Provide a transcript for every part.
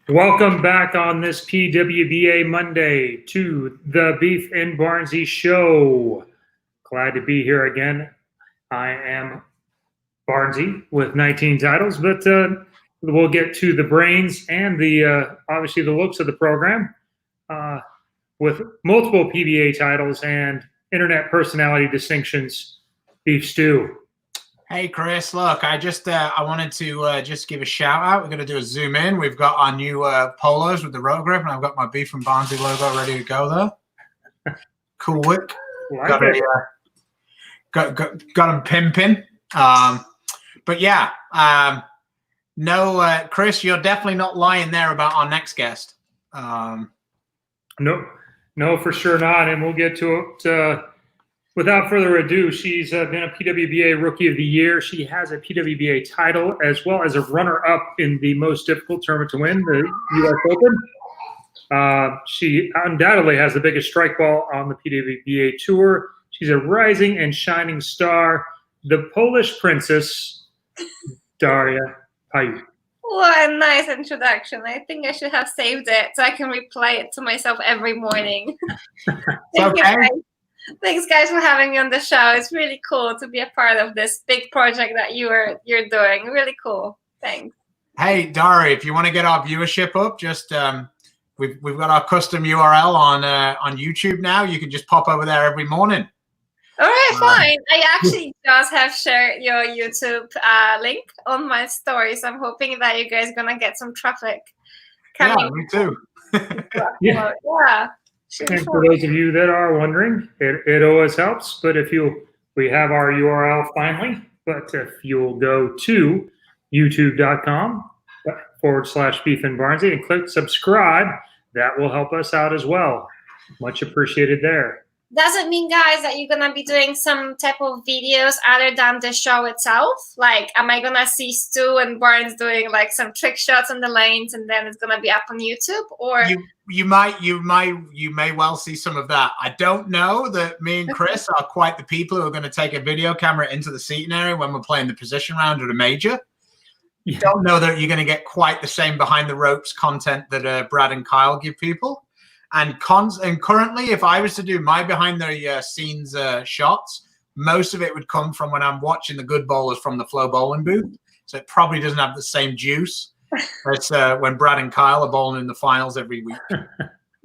Welcome back on this PWBA Monday to the Beef and Barnzy Show. Glad to be here again. I am Barnzy with 19 titles, but we'll get to the brains and the obviously the looks of the program with multiple PBA titles and internet personality distinctions. Beef Stew. Hey Chris, look, I wanted to just give a shout out. We're going to do a zoom in. We've got our new polos with the road grip, and I've got my Beef and Barnzy logo ready to go there. Cool wick. Got them pimping. But yeah, no, Chris, you're definitely not lying there about our next guest. No, for sure not, and we'll get to it. Without further ado, she's been a PWBA Rookie of the Year. She has a PWBA title as well as a runner-up in the most difficult tournament to win, the U.S. Open. She undoubtedly has the biggest strike ball on the PWBA Tour. She's a rising and shining star, the Polish princess, Daria Pajak. What a nice introduction. I think I should have saved it so I can replay it to myself every morning. Thank you, guys. Thanks, guys, for having me on the show. It's really cool to be a part of this big project that you're doing. Really cool. Thanks. Hey, Daria, if you want to get our viewership up, just we've got our custom URL on YouTube now. You can just pop over there every morning. All right, fine. I actually just have shared your YouTube link on my story, so I'm hoping that you guys are gonna get some traffic coming. Yeah, me too. Yeah. And for those of you that are wondering, it always helps. But we have our URL finally. But if you'll go to youtube.com/Beef and Barnzy and click subscribe, that will help us out as well. Much appreciated there. Does it mean, guys, that you're gonna be doing some type of videos other than the show itself? Like, am I gonna see Stu and Barnes doing like some trick shots on the lanes, and then it's gonna be up on YouTube? Or you may well see some of that. I don't know that me and Chris are quite the people who are going to take a video camera into the seating area when we're playing the position round at a major. You don't know that you're going to get quite the same behind the ropes content that Brad and Kyle give people. And currently, if I was to do my behind the scenes shots, most of it would come from when I'm watching the good bowlers from the Flow bowling booth. So it probably doesn't have the same juice as when Brad and Kyle are bowling in the finals every week.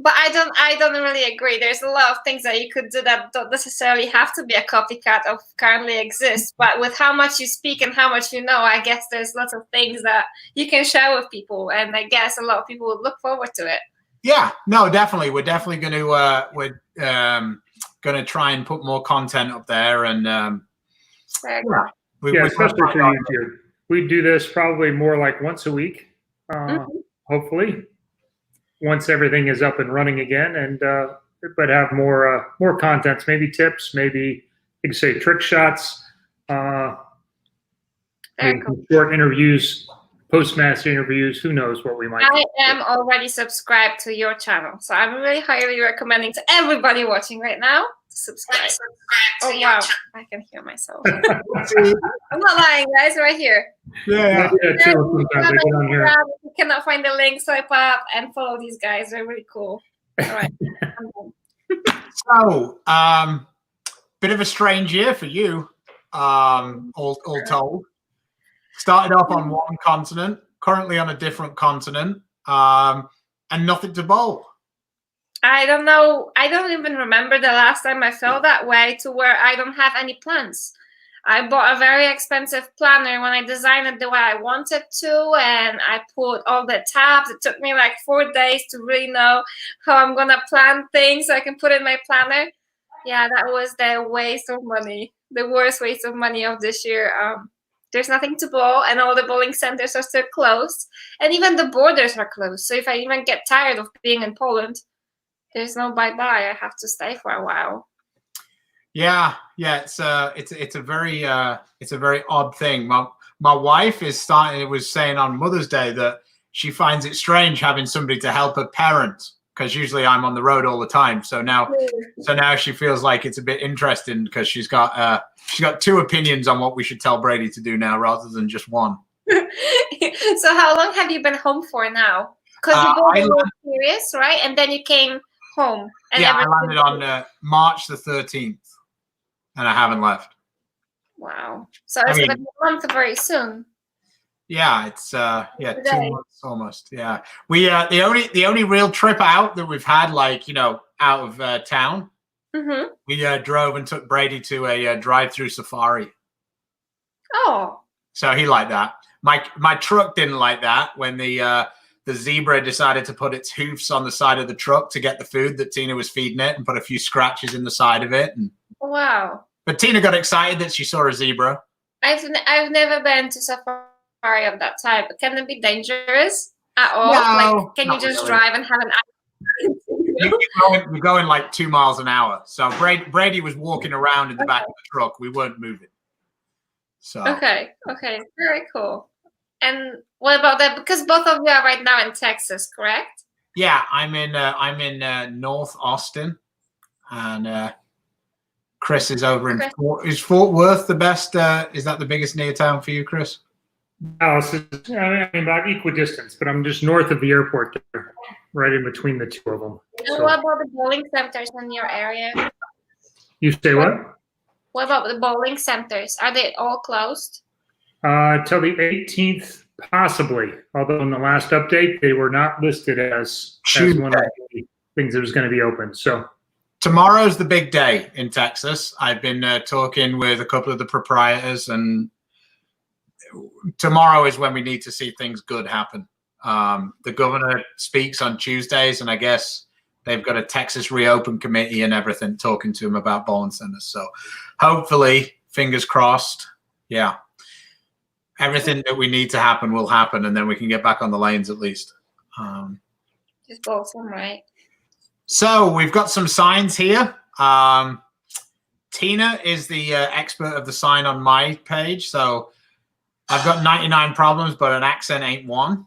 But I don't really agree. There's a lot of things that you could do that don't necessarily have to be a copycat of currently exist. But with how much you speak and how much you know, I guess there's lots of things that you can share with people, and I guess a lot of people would look forward to it. Yeah, no, definitely. We're definitely going to try and put more content up there, and especially for YouTube. We do this probably more like once a week, hopefully, once everything is up and running again, and but have more contents, maybe tips, maybe you can say trick shots, maybe short interviews. Postmaster interviews, who knows what we might do. I am already subscribed to your channel, so I'm really highly recommending to everybody watching right now to subscribe. Oh wow, I can hear myself. I'm not lying, guys, right here. Yeah. If you cannot find the link, swipe up and follow these guys. They're really cool. All right. So, bit of a strange year for you, all told. Started off on one continent, currently on a different continent, and nothing to bowl. I don't know. I don't even remember the last time I felt that way, to where I don't have any plans. I bought a very expensive planner when I designed it the way I wanted to, and I put all the tabs. It took me like 4 days to really know how I'm going to plan things so I can put in my planner. Yeah, that was the waste of money, the worst waste of money of this year. There's nothing to bowl, and all the bowling centers are still closed, and even the borders are closed. So if I even get tired of being in Poland, there's no bye-bye. I have to stay for a while. Yeah, it's a very odd thing. My wife was saying on Mother's Day that she finds it strange having somebody to help her parent, because usually I'm on the road all the time. So now she feels like it's a bit interesting because she's got two opinions on what we should tell Brady to do now rather than just one. So how long have you been home for now? Because you bought the World Series, right? And then you came home. And yeah, I landed on March the 13th, and I haven't left. Wow. So it's going to be a month very soon. Yeah, it's 2 months almost. Yeah, we the only real trip out that we've had, like, out of town. Mm-hmm. We drove and took Brady to a drive-through safari. Oh. So he liked that. My truck didn't like that when the zebra decided to put its hoofs on the side of the truck to get the food that Tina was feeding it and put a few scratches in the side of it. And, wow. But Tina got excited that she saw a zebra. I've never been to safari of that type. Can it be dangerous at all? No, like, can you just drive and have an You're going like 2 miles an hour. So Brady was walking around in the back of the truck. We weren't moving. So okay, very cool. And what about that? Because both of you are right now in Texas, correct? Yeah, I'm in North Austin, and Chris is over in is Fort Worth the best? Is that the biggest near town for you, Chris? Dallas is, about equidistance, but I'm just north of the airport there, right in between the two of them. So. What about the bowling centers in your area? You say what? What about the bowling centers? Are they all closed? Till the 18th, possibly. Although in the last update, they were not listed as one of the things that was going to be open. So tomorrow's the big day in Texas. I've been talking with a couple of the proprietors, and tomorrow is when we need to see things good happen. The governor speaks on Tuesdays, and I guess they've got a Texas Reopen committee and everything talking to him about bowling centers. So hopefully, fingers crossed, yeah, everything that we need to happen will happen, and then we can get back on the lanes at least. Just awesome, right? So we've got some signs here. Tina is the expert of the sign on my page. So I've got 99 problems, but an accent ain't one,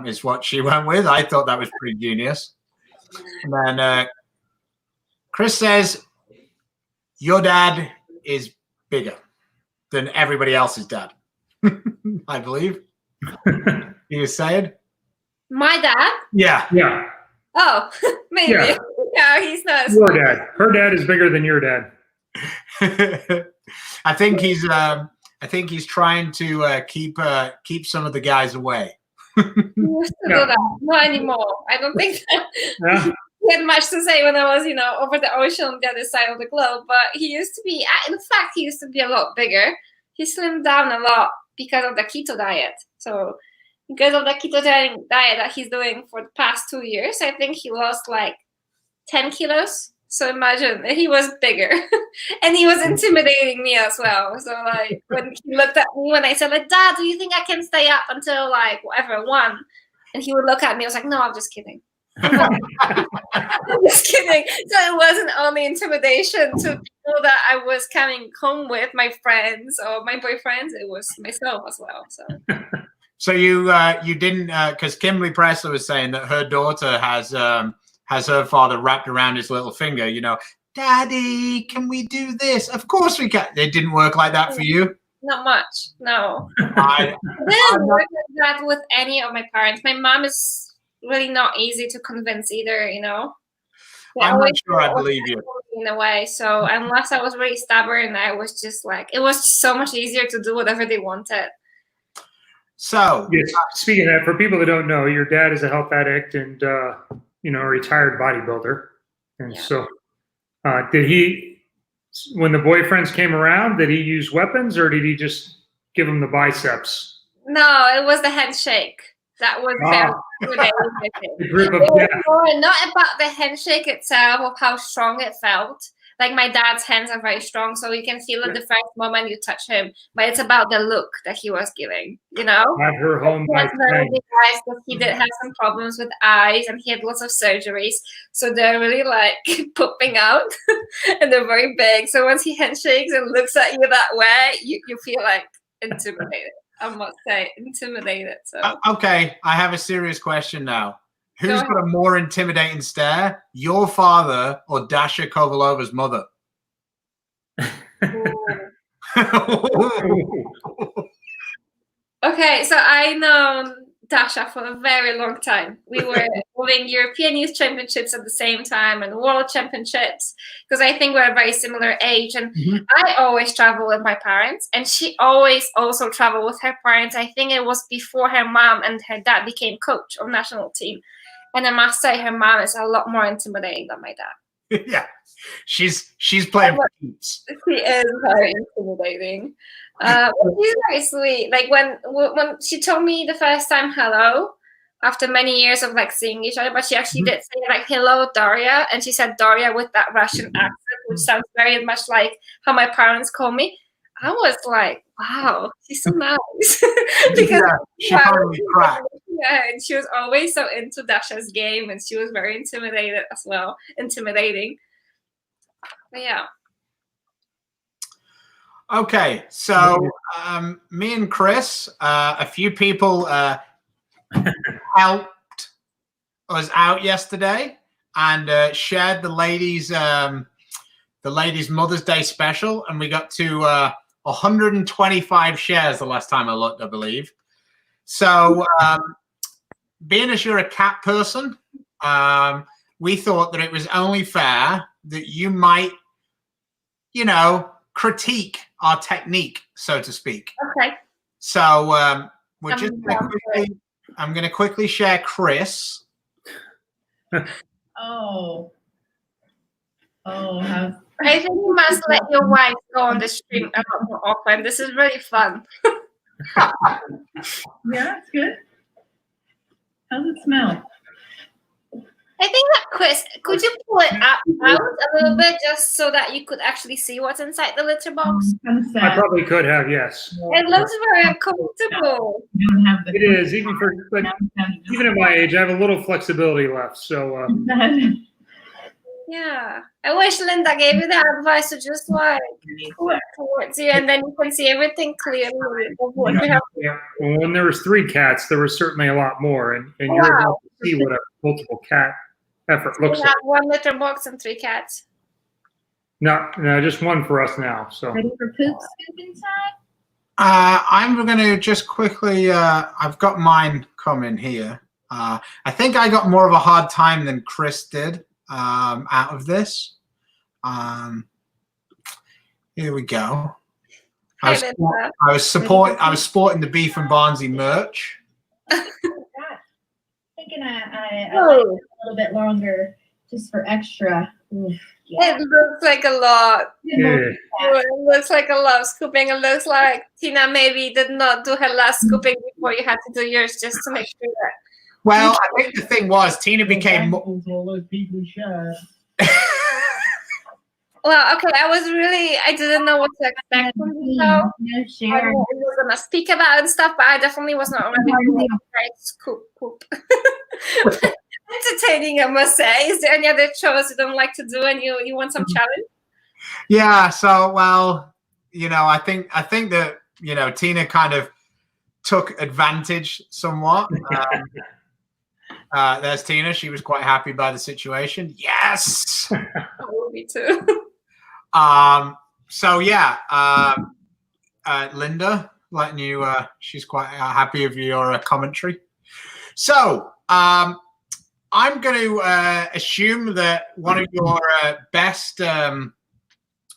is what she went with. I thought that was pretty genius. And then Chris says, your dad is bigger than everybody else's dad, I believe. He was saying? My dad? Yeah. Yeah. Oh, maybe. Yeah. No, he's not. Your dad. Her dad is bigger than your dad. I think he's trying to keep some of the guys away. He used to do that. Not anymore. I don't think that he had much to say when I was, over the ocean on the other side of the globe. But he used to be, in fact, he used to be a lot bigger. He slimmed down a lot because of the keto diet. So because of the ketogenic diet that he's doing for the past 2 years, I think he lost like 10 kilos. So imagine, he was bigger and he was intimidating me as well. So like when he looked at me, when I said like, Dad, do you think I can stay up until like whatever, 1? And he would look at me, I was like, no, I'm just kidding. I'm just kidding. So it wasn't only intimidation to people that I was coming home with, my friends or my boyfriends, it was myself as well. So you didn't, because Kimberly Pressler was saying that her daughter has her father wrapped around his little finger, Daddy, can we do this? Of course we can. It didn't work like that for you? Not much, no. I didn't work like that with any of my parents. My mom is really not easy to convince either, I'm not sure I believe you. In a way, so unless I was really stubborn, I was just like, it was so much easier to do whatever they wanted. So, yes, speaking of that, for people that don't know, your dad is a health addict and a retired bodybuilder. And so did he, when the boyfriends came around, did he use weapons or did he just give them the biceps? No, it was the handshake. That was the grip of death. Not about the handshake itself, of how strong it felt. Like my dad's hands are very strong, so you can feel it the first moment you touch him. But it's about the look that he was giving, Have her home by he did have some problems with eyes, and he had lots of surgeries, so they're really like popping out, and they're very big. So once he handshakes and looks at you that way, you feel like intimidated. I must say, intimidated. So okay, I have a serious question now. Who's got a more intimidating stare, your father or Dasha Kovalova's mother? Okay, so I know Dasha for a very long time. We were doing European Youth Championships at the same time and World Championships because I think we're a very similar age. And I always travel with my parents, and she always also traveled with her parents. I think it was before her mom and her dad became coach of national team. And I must say, her mom is a lot more intimidating than my dad. Yeah, she's playing for keeps. She is very intimidating. But she's very sweet. Like when she told me the first time hello, after many years of like seeing each other, but she actually did say like hello, Daria, and she said Daria with that Russian accent, which sounds very much like how my parents call me. I was like, wow, she's so nice. Because she finally cracked. Yeah, and she was always so into Dasha's game, and she was very intimidating. But yeah. Okay, so me and Chris, a few people helped us out yesterday and shared the ladies' Mother's Day special, and we got to 125 shares the last time I looked, I believe. So, being as you're a cat person, we thought that it was only fair that you might, you know, critique our technique, so to speak. Okay. So we're just I'm going to quickly share Chris. Oh, I think you must let your wife go on the stream a lot more often. This is really fun. yeah, it's good. How's it smell? I think that, Chris, could you pull it out a little bit just so that you could actually see what's inside the litter box? I probably could have, yes. It looks very uncomfortable. It is, even at my age, I have a little flexibility left. So, yeah, I wish Linda gave you that advice to just like pull it towards you, and then you can see everything clearly. Yeah. Well, when there was 3 cats, there was certainly a lot more, and you're able to see what a multiple cat effort looks like. 1 litter box and 3 cats. No, just 1 for us now. So ready for poop scoop inside? I'm going to just quickly. I've got mine coming here. I think I got more of a hard time than Chris did out of this. Here we go. I was sporting the Beef and Barnzy merch. Thinking I like it a little bit longer just for extra. Oof, yeah. It looks like a lot. Yeah. It looks like a lot of scooping. It looks like Tina maybe did not do her last scooping before you had to do yours just to make sure that. Well, I think the thing was Tina became all those people share. Well, okay, I didn't know what to expect from the show. No I share. was gonna speak about and stuff, but I definitely was not ready for the scoop. Entertaining, I must say. Is there any other shows you don't like to do and you want some challenge? Yeah, so well, you know, I think that, you know, Tina kind of took advantage somewhat. There's Tina. She was quite happy by the situation. Yes. Me too. So yeah, Linda, letting you. She's quite happy of your commentary. So I'm going to assume that one of your best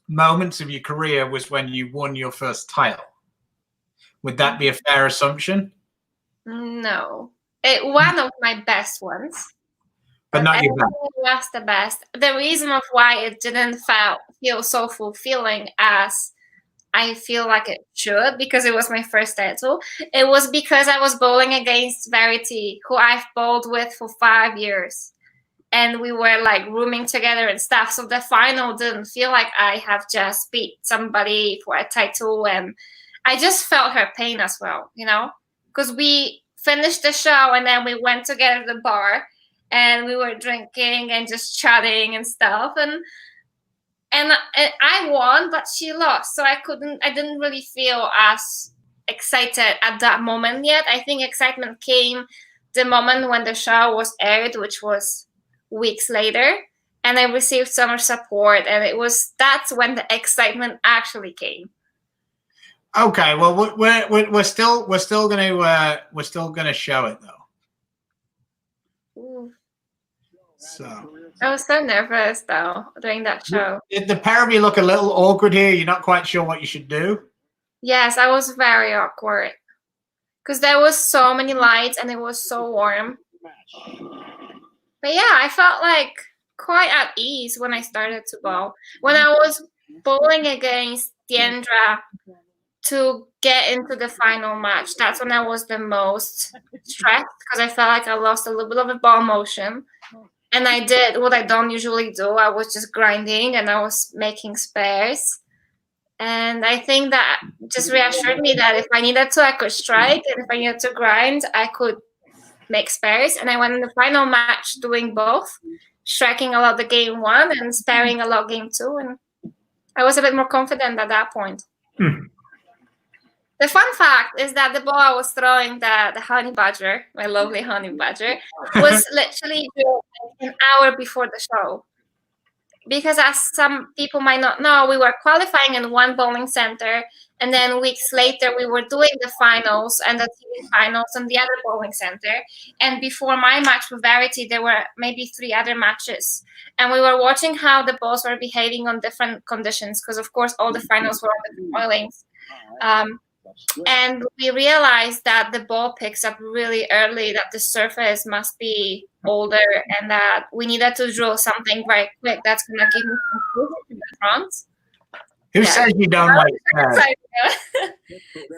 moments of your career was when you won your first title. Would that be a fair assumption? No. One of my best ones. But not your best. It was the best. The reason of why it didn't feel so fulfilling as I feel like it should, because it was my first title, it was because I was bowling against Verity, who I've bowled with for 5 years. And we were like rooming together and stuff. So the final didn't feel like I have just beat somebody for a title. And I just felt her pain as well, you know, because we finished the show and then we went together to the bar and we were drinking and just chatting and stuff. And I won, but she lost. So I didn't really feel as excited at that moment yet. I think excitement came the moment when the show was aired, which was weeks later. And I received so much support. And that's when the excitement actually came. Okay, well, we're still gonna show it though. Ooh. So I was so nervous though during that show. did the pair of you look a little awkward here? You're not quite sure what you should do. Yes, I was very awkward because there was so many lights and it was so warm. But yeah, I felt like quite at ease when I started to bowl. When I was bowling against Diandra to get into the final match, that's when I was the most stressed because I felt like I lost a little bit of a ball motion. And I did what I don't usually do. I was just grinding and I was making spares. And I think that just reassured me that if I needed to, I could strike. And if I needed to grind, I could make spares. And I went in the final match doing both, striking a lot the game 1 and sparing a lot game 2. And I was a bit more confident at that point. The fun fact is that the ball I was throwing, the honey badger, my lovely honey badger, was literally an hour before the show. Because as some people might not know, we were qualifying in one bowling center, and then weeks later we were doing the finals and the TV finals in the other bowling center. And before my match with Verity, there were maybe 3 other matches. And we were watching how the balls were behaving on different conditions, because of course all the finals were on different bowlings. And we realized that the ball picks up really early, that the surface must be older, and that we needed to drill something very quick that's going to give me some push to the front. Who says you don't like that?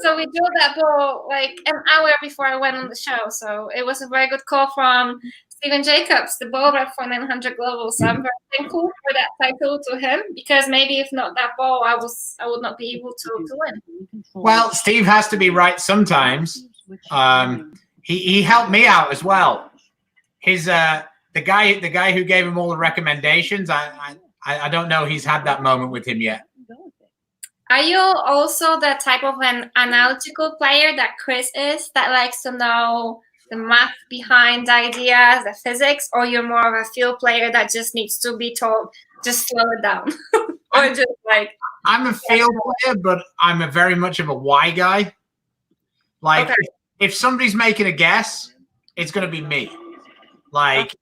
So we drew that ball like an hour before I went on the show. So it was a very good call from Stephen Jacobs, the ball rep for 900 Global. So I'm very thankful for that title to him, because maybe if not that ball, I would not be able to win. Well, Steve has to be right sometimes. He helped me out as well. His the guy who gave him all the recommendations. I don't know he's had that moment with him yet. Are you also the type of an analytical player that Chris is, that likes to know the math behind the ideas, the physics, or you're more of a feel player that just needs to be told, just slow it down? Or just like... I'm a feel player, but I'm a very much of a why guy. Like, okay, if somebody's making a guess, it's going to be me. Like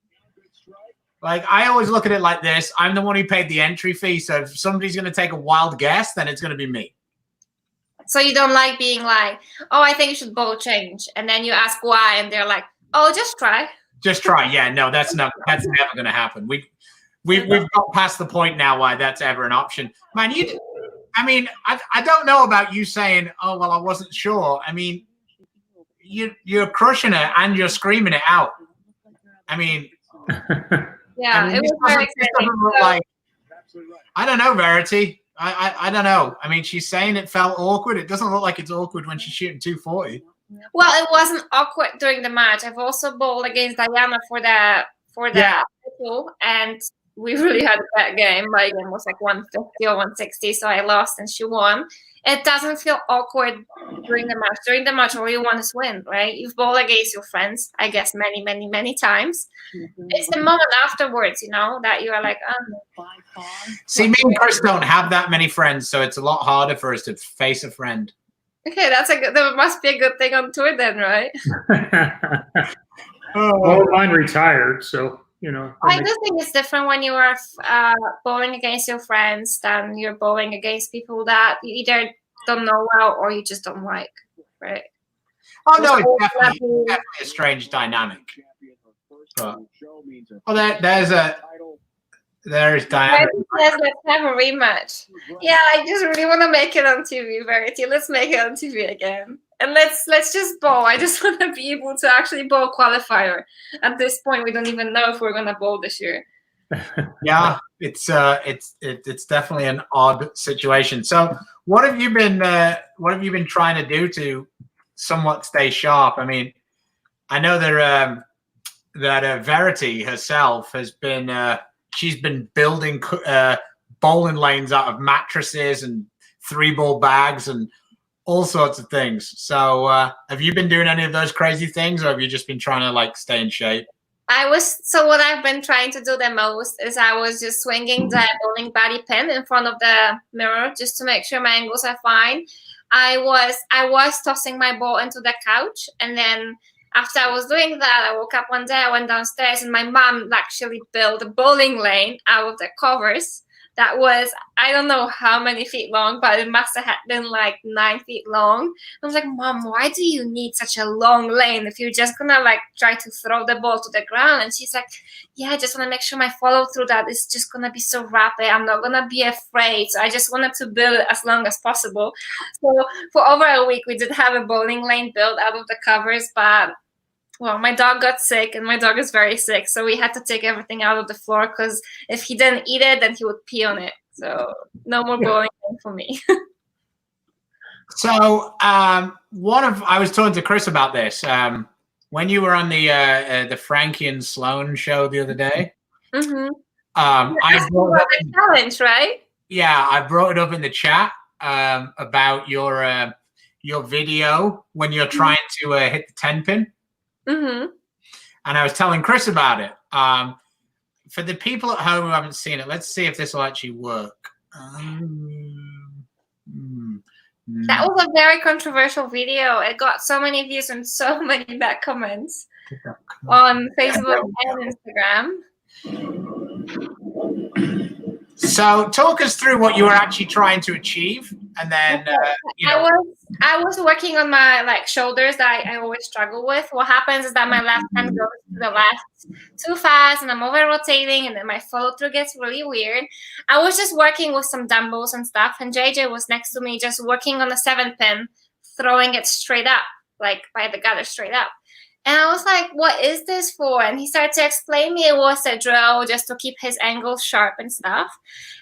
I always look at it like this. I'm the one who paid the entry fee. So if somebody's going to take a wild guess, then it's going to be me. So you don't like being like, oh, I think you should bowl change. And then you ask why, and they're like, oh, just try. Just try. Yeah, no, that's never going to happen. We've got past the point now why that's ever an option. Man, I don't know about you saying, oh, well, I wasn't sure. I mean, you're crushing it and you're screaming it out. I mean, yeah, it was very exciting. Like, I don't know, Verity. I don't know. I mean, she's saying it felt awkward. It doesn't look like it's awkward when she's shooting 240. Well, it wasn't awkward during the match. I've also bowled against Diana for the title, and we really had a bad game. My game was like 150 or 160, so I lost and she won. It doesn't feel awkward during the match. During the match, all you want is win, right? You've bowled against your friends, I guess, many, many, many times. It's the moment afterwards, that you are like, oh. See, me and Chris don't have that many friends, so it's a lot harder for us to face a friend. Okay, that must be a good thing on tour then, right? Well, mine retired, so... I do think it's different when you are bowling against your friends than you're bowling against people that you either don't know well or you just don't like, right? Oh, no, it's definitely a strange dynamic. But, there's Diana. Let's have a rematch. Yeah, I just really want to make it on TV, Verity. Let's make it on TV again. And let's just bowl. I just want to be able to actually bowl qualifier. At this point, we don't even know if we're gonna bowl this year. Yeah, it's definitely an odd situation. So, what have you been trying to do to somewhat stay sharp? I mean, I know that Verity herself has been she's been building bowling lanes out of mattresses and 3-ball bags and all sorts of things. So have you been doing any of those crazy things, or have you just been trying to stay in shape? So what I've been trying to do the most is I was just swinging the bowling body pin in front of the mirror just to make sure my angles are fine. I was tossing my ball into the couch, and then after I was doing that, I woke up one day, I went downstairs, and my mom actually built a bowling lane out of the covers that was, I don't know how many feet long, but it must have been like 9 feet long. I was like, Mom, why do you need such a long lane if you're just gonna like try to throw the ball to the ground? And she's like, yeah, I just want to make sure my follow through that is just gonna be so rapid. I'm not gonna be afraid. So I just wanted to build it as long as possible. So for over a week, we did have a bowling lane built out of the covers, but well, my dog got sick, and my dog is very sick, so we had to take everything out of the floor, because if he didn't eat it, then he would pee on it. So no more bowling for me. So I was talking to Chris about this when you were on the Frankie and Sloan show the other day. Mm-hmm. I brought up challenge, right? Yeah, I brought it up in the chat about your video when you're trying to hit the 10 pin. Mm-hmm. And I was telling Chris about it. For the people at home who haven't seen it, let's see if this will actually work. That was a very controversial video. It got so many views and so many bad comments on Facebook and Instagram. So talk us through what you were actually trying to achieve, and then I was working on my like shoulders that I always struggle with. What happens is that my left hand goes to the left too fast, and I'm over rotating, and then my follow through gets really weird. I was just working with some dumbbells and stuff, and JJ was next to me just working on the 7 pin, throwing it straight up, like by the gutter straight up. And I was like, what is this for? And he started to explain me it was a drill just to keep his angles sharp and stuff.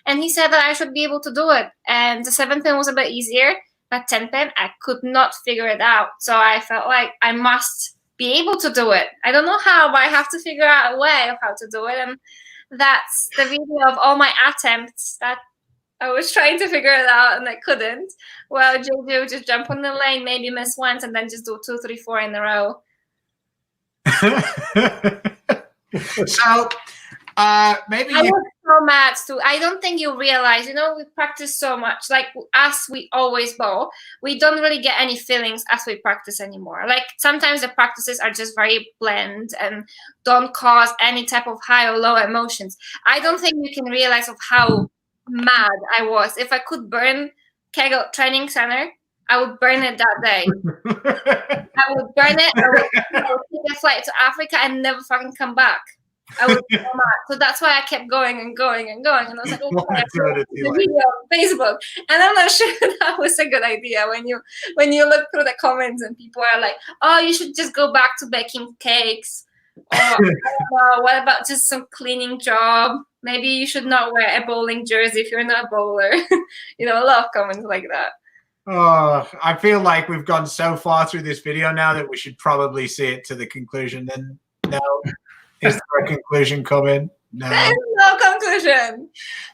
And he said that I should be able to do it. And the 7 pin was a bit easier, but 10 pin, I could not figure it out. So I felt like I must be able to do it. I don't know how, but I have to figure out a way of how to do it. And that's the video of all my attempts that I was trying to figure it out and I couldn't. Well, JJ would just jump on the lane, maybe miss once, and then just do 2, 3, 4 in a row. So maybe I was so mad too. I don't think you realize, we practice so much. Like us, we always bowl. We don't really get any feelings as we practice anymore. Like sometimes the practices are just very bland and don't cause any type of high or low emotions. I don't think you can realize of how mad I was. If I could burn Kegel Training Center, I would burn it that day. I would burn it. I would take a flight to Africa and never fucking come back. I was so mad. So that's why I kept going and going and going. And I was like, okay, the video on Facebook. And I'm not sure that was a good idea when you look through the comments and people are like, oh, you should just go back to baking cakes. Or I don't know, what about just some cleaning job? Maybe you should not wear a bowling jersey if you're not a bowler. A lot of comments like that. Oh, I feel like we've gone so far through this video now that we should probably see it to the conclusion. Then no, is there a conclusion coming? No. There is no conclusion.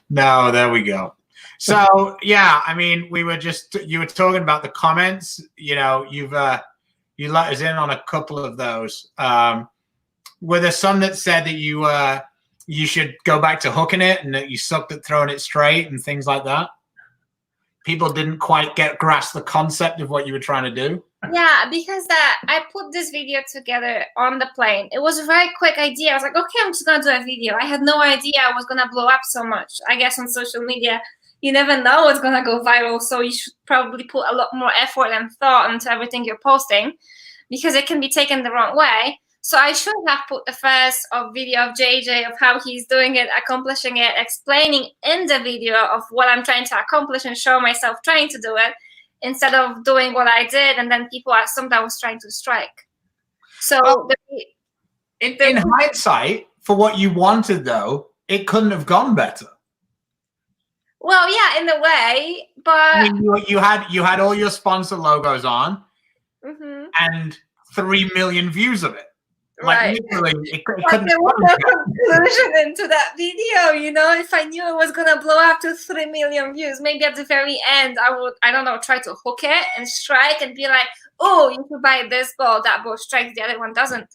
No, there we go. So yeah, I mean, you were talking about the comments. You let us in on a couple of those. Were there some that said that you should go back to hooking it and that you sucked at throwing it straight and things like that? People didn't quite grasp the concept of what you were trying to do? Yeah, because I put this video together on the plane. It was a very quick idea. I was like, okay, I'm just going to do a video. I had no idea I was going to blow up so much. I guess on social media, you never know what's going to go viral, so you should probably put a lot more effort and thought into everything you're posting because it can be taken the wrong way. So I should have put the first video of JJ of how he's doing it, accomplishing it, explaining in the video of what I'm trying to accomplish and show myself trying to do it instead of doing what I did. And then people assumed I was trying to strike. So in hindsight, for what you wanted, though, it couldn't have gone better. Well, yeah, in a way, but I mean, you had all your sponsor logos on and 3 million views of it. Like literally, it couldn't. There was no conclusion into that video, If I knew it was gonna blow up to 3 million views, maybe at the very end I would, I don't know, try to hook it and strike and be like, oh, you could buy this ball, that ball strikes, the other one doesn't.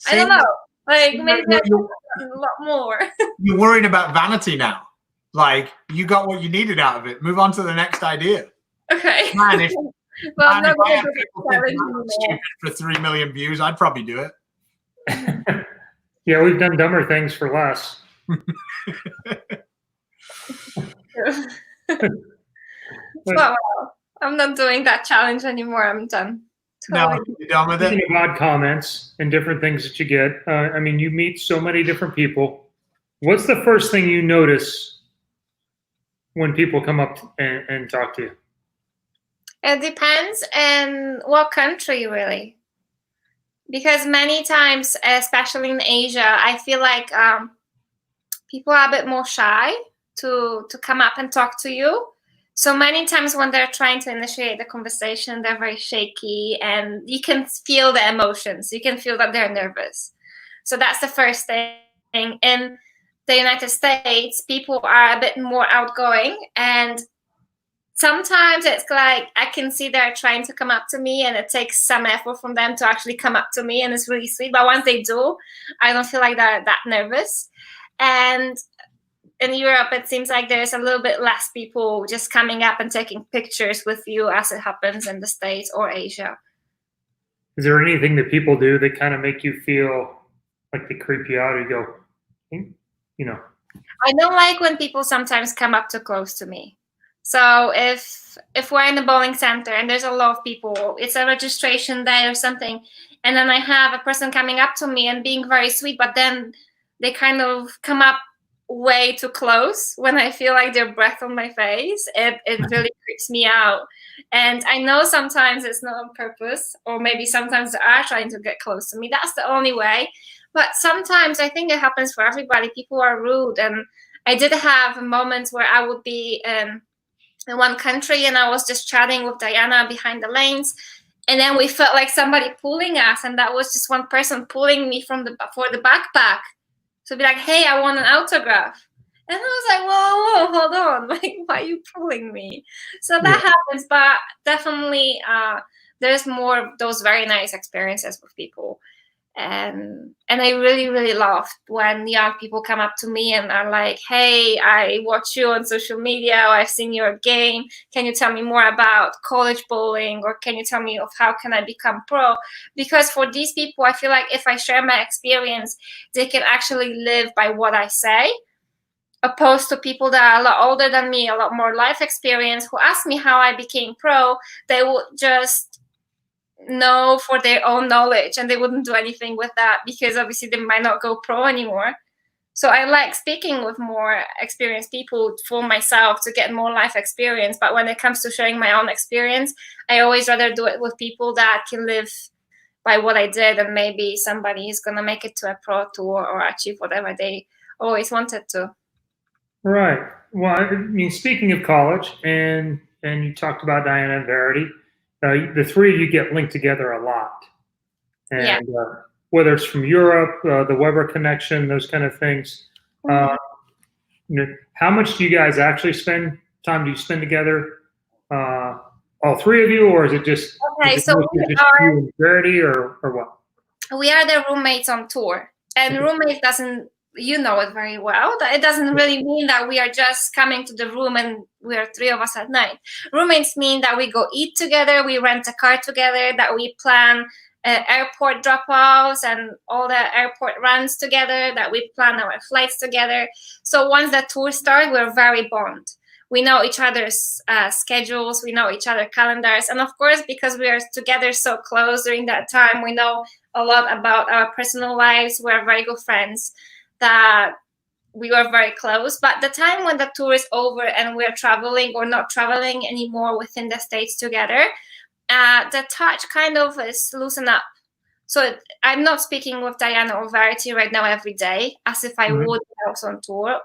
I don't know. Like maybe a lot more. You're worried about vanity now. Like you got what you needed out of it. Move on to the next idea. Okay. Man, if, Well, I'm man, not if I going had to do people the think challenge I'm anymore. stupid for 3 million views, I'd probably do it. Yeah, we've done dumber things for less. Well, I'm not doing that challenge anymore. I'm done. No, Totally. you're done with it. Speaking of odd comments and different things that you get, I mean, you meet so many different people. What's the first thing you notice when people come up and talk to you? It depends on what country, really. Because many times, especially in Asia, I feel like people are a bit more shy to come up and talk to you. So many times when they're trying to initiate the conversation, they're very shaky, and you can feel the emotions. You can feel that they're nervous. So that's the first thing. In the United States, people are a bit more outgoing, and sometimes it's like I can see they're trying to come up to me, and it takes some effort from them to actually come up to me, and it's really sweet. But once they do, I don't feel like they're that nervous. And in Europe, it seems like there's a little bit less people just coming up and taking pictures with you as it happens in the States or Asia. Is there anything that people do that kind of make you feel like they creep you out? Or you go, you know. I don't like when people sometimes come up too close to me. So if we're in the bowling center and there's a lot of people, it's a registration day or something, and then I have a person coming up to me and being very sweet, but then they kind of come up way too close when I feel like their breath on my face. It really creeps me out. And I know sometimes it's not on purpose, or maybe sometimes they are trying to get close to me. That's the only way. But sometimes I think it happens for everybody. People are rude. And I did have moments where I would be in one country and I was just chatting with Diana behind the lanes. And then we felt like somebody pulling us. And that was just one person pulling me for the backpack. So be like, hey, I want an autograph. And I was like, whoa, hold on. Like, why are you pulling me? So that happens, but definitely there's more of those very nice experiences with people. And I really, really love when young people come up to me and are like, hey, I watch you on social media, or I've seen your game. Can you tell me more about college bowling? Or can you tell me of how can I become pro? Because for these people, I feel like if I share my experience, they can actually live by what I say, opposed to people that are a lot older than me, a lot more life experience, who ask me how I became pro. They would just know for their own knowledge, and they wouldn't do anything with that because obviously they might not go pro anymore. So I like speaking with more experienced people for myself to get more life experience. But when it comes to sharing my own experience, I always rather do it with people that can live by what I did, and maybe somebody is going to make it to a pro tour or achieve whatever they always wanted to. Right. Well, I mean, speaking of college, and you talked about Diana and Verity, the three of you get linked together a lot. And whether it's from Europe, the Weber connection, those kind of things. You know, how much do you guys actually spend together? All three of you, or is it just so you and Verity, or what? We are the roommates on tour, and roommate doesn't, you know it very well, that it doesn't really mean that we are just coming to the room and we are three of us at night. Roommates mean that we go eat together, we rent a car together, that we plan airport drop-offs and all the airport runs together, that we plan our flights together. So once the tour starts, we're very bond. We know each other's schedules, we know each other's calendars, and of course, because we are together so close during that time, we know a lot about our personal lives. We're very good friends, that we were very close. But the time when the tour is over and we're traveling or not traveling anymore within the States together, the touch kind of is loosened up. So I'm not speaking with Diana or Verity right now every day, as if I would when I was on tour.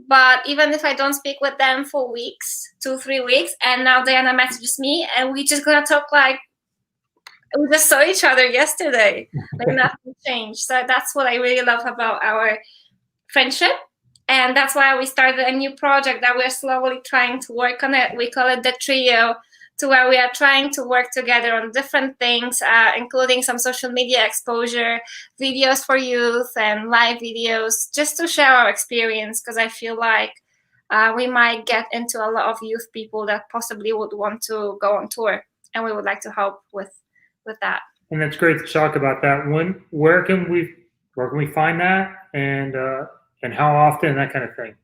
But even if I don't speak with them for weeks, 2-3 weeks, and now Diana messages me and we just gonna talk like we just saw each other yesterday, like nothing changed. So that's what I really love about our friendship. And that's why we started a new project that we're slowly trying to work on it. We call it the Trio, to where we are trying to work together on different things, including some social media exposure, videos for youth, and live videos, just to share our experience. Because I feel like we might get into a lot of youth people that possibly would want to go on tour, and we would like to help with that. And that's great to talk about that. Where can we find that, and how often, that kind of thing?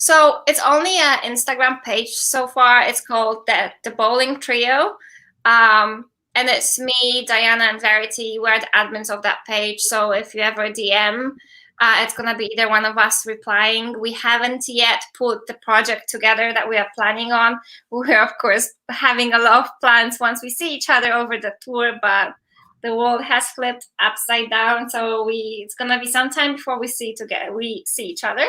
So it's only an Instagram page so far. It's called the Bowling Trio, and it's me, Diana, and Verity. We're the admins of that page. So if you ever DM, it's gonna be either one of us replying. We haven't yet put the project together that we are planning on. We're of course having a lot of plans once we see each other over the tour, but the world has flipped upside down. So it's gonna be some time before we see each other.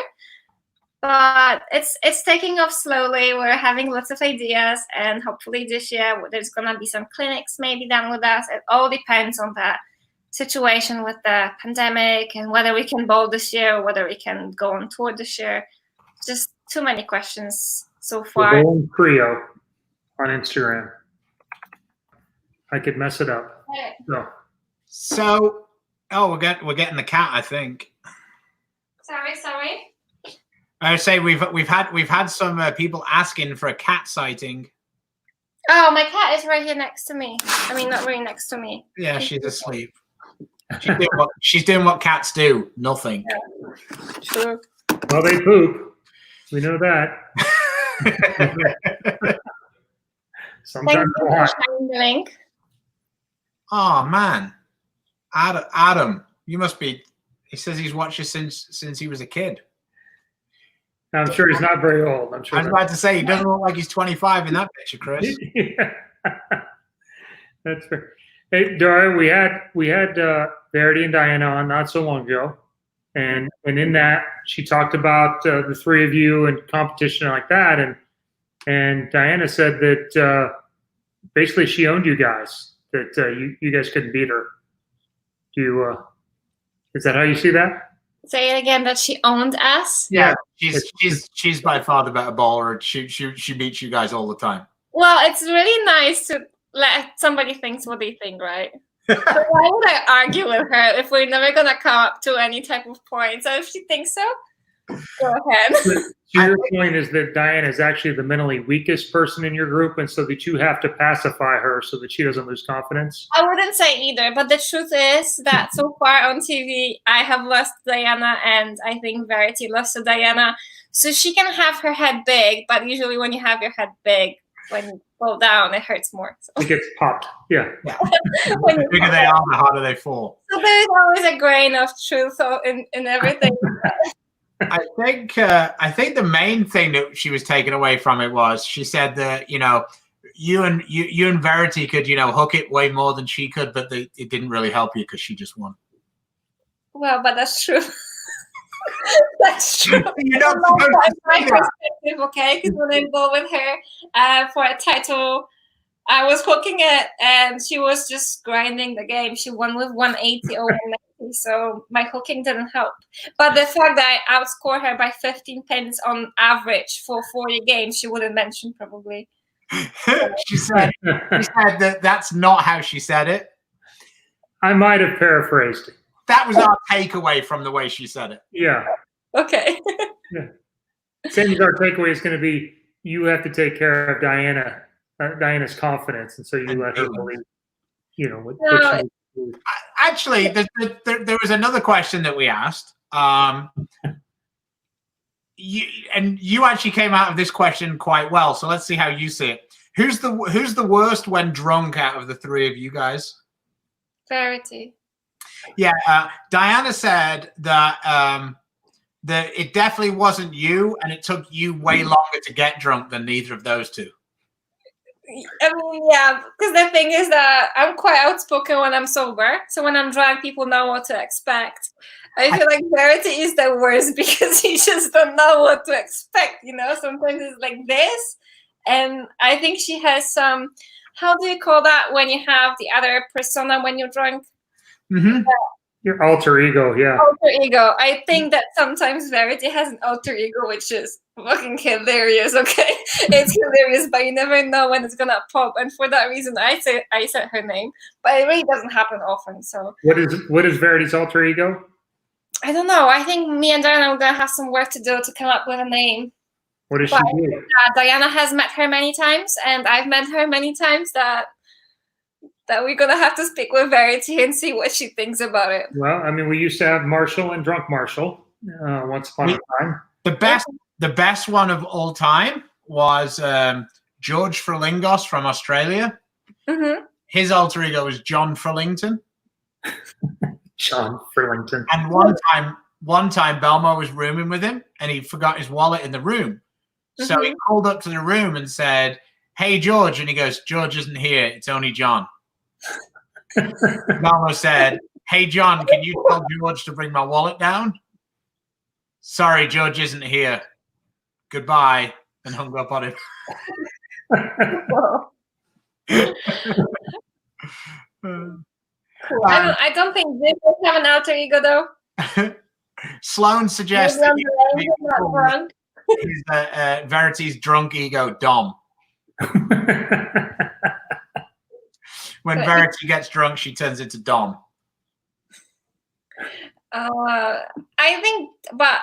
But it's taking off slowly. We're having lots of ideas, and hopefully this year there's gonna be some clinics maybe done with us. It all depends on the situation with the pandemic and whether we can bowl this year or whether we can go on tour this year. Just too many questions so far. The Bowling Trio on Instagram. I could mess it up. No. So, we're getting the cat, I think. Sorry. I say we've had some people asking for a cat sighting. Oh, my cat is right here next to me. I mean, not really next to me. Yeah, she's asleep. She's doing what cats do. Nothing. Yeah. True. Well, they poop. We know that. Sometimes a lot. The link. Oh man, Adam, you must be. He says he's watched you since he was a kid. I'm sure he's not very old. I'm sure. I was about to say he doesn't look like he's 25 in that picture, Chris. Yeah. That's fair. Hey, Daria, we had Verity and Diana on not so long ago, and in that she talked about the three of you and competition like that, and Diana said that basically she owned you guys, that you guys couldn't beat her. Is that how you see that? Say it again. That she owned us. Yeah, she's by far the better bowler. She beats you guys all the time. Well, it's really nice to let somebody think what they think, right? So why would I argue with her if we're never gonna come up to any type of point? So if she thinks so, go ahead. So your point is that Diana is actually the mentally weakest person in your group, and so that you have to pacify her so that she doesn't lose confidence? I wouldn't say either, but the truth is that so far on TV, I have lost Diana, and I think Verity lost to Diana. So she can have her head big, but usually when you have your head big, when you fall down, it hurts more. So. It gets popped. Yeah. The bigger they are, the harder they fall. So there's always a grain of truth in everything. I think the main thing that she was taken away from it was she said that you and Verity could hook it way more than she could, but it didn't really help you because she just won. Well, but that's true. That's true. You're not supposed to say that. Perspective, okay? Because when I bowled with her for a title, I was hooking it, and she was just grinding the game. She won with 180 over 90, so my hooking didn't help. But the fact that I outscored her by 15 pins on average for 40 games, she wouldn't mention probably. She said that's not how she said it. I might have paraphrased it. That was our takeaway from the way she said it. Yeah. Okay. Yeah. Same as our takeaway is going to be, you have to take care of Diana's confidence, and so you let her believe, what she Actually, there was another question that we asked. You actually came out of this question quite well. So let's see how you see it. Who's the worst when drunk out of the three of you guys? Verity. Yeah, Diana said that it definitely wasn't you, and it took you way longer to get drunk than neither of those two. I mean, yeah, because the thing is that I'm quite outspoken when I'm sober. So when I'm drunk, people know what to expect. I feel like Verity is the worst because he just don't know what to expect. Sometimes it's like this, and I think she has some. How do you call that when you have the other persona when you're drunk? Mm-hmm. Your alter ego, yeah. Alter ego. I think that sometimes Verity has an alter ego, which is fucking hilarious. Okay, it's hilarious, but you never know when it's gonna pop. And for that reason, I said her name, but it really doesn't happen often. So what is Verity's alter ego? I don't know. I think me and Diana are gonna have some work to do to come up with a name. What does she do? Diana has met her many times, and I've met her many times. That we're gonna have to speak with Verity and see what she thinks about it. Well, I mean, we used to have Marshall and Drunk Marshall once upon a time. The best one of all time was George Frelingos from Australia. Mm-hmm. His alter ego was John Frelington. John Frelington. And one time Belmo was rooming with him and he forgot his wallet in the room. So he called up to the room and said, "Hey, George." And he goes, "George isn't here. It's only John." Belmo said, "Hey, John, can you tell George to bring my wallet down?" "Sorry, George isn't here. Goodbye." And hung up on him. I don't think this would have an alter ego though. Sloan suggests he's Verity's drunk ego, Dom. When Verity gets drunk, she turns into Dom. I think, but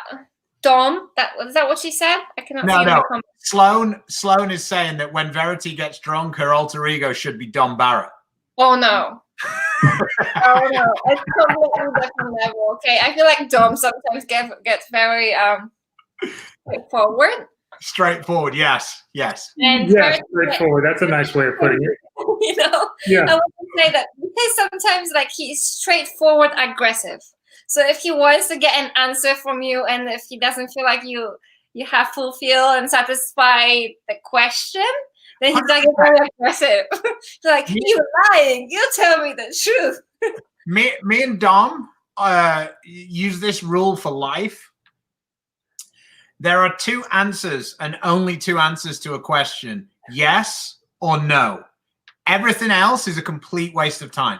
Dom, is that what she said? I cannot see No. the Sloan is saying that when Verity gets drunk, her alter ego should be Dom Barrett. Oh no. Oh no, it's completely different level. Okay, I feel like Dom sometimes gets very straightforward. Straightforward, yes. And yes, straightforward. That's a nice way of putting it. You know, yeah. I want to say that because sometimes like he's straightforward, aggressive. So if he wants to get an answer from you, and if he doesn't feel like you have fulfilled and satisfied the question, then he's like very aggressive. Like, "You're lying. You tell me the truth." Me and Dom use this rule for life. There are two answers and only two answers to a question: yes or no. Everything else is a complete waste of time.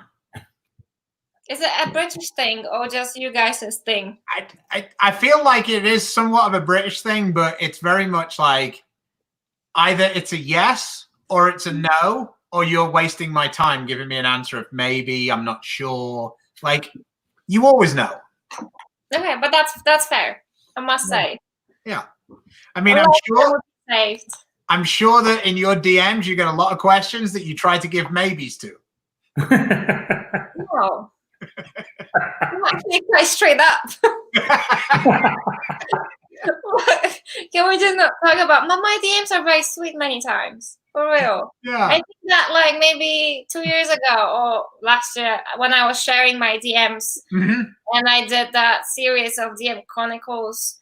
Is it a British thing or just you guys' thing? I feel like it is somewhat of a British thing, but it's very much like either it's a yes or it's a no, or you're wasting my time giving me an answer of maybe, I'm not sure. Like, you always know. Okay, but that's fair, I must say. Yeah. I mean, I'm sure that in your DMs you get a lot of questions that you try to give maybes to. No. I'm actually quite straight up. Can we just not talk about my DMs are very sweet many times. For real. Yeah. I think that like maybe 2 years ago or last year when I was sharing my DMs and I did that series of DM Chronicles.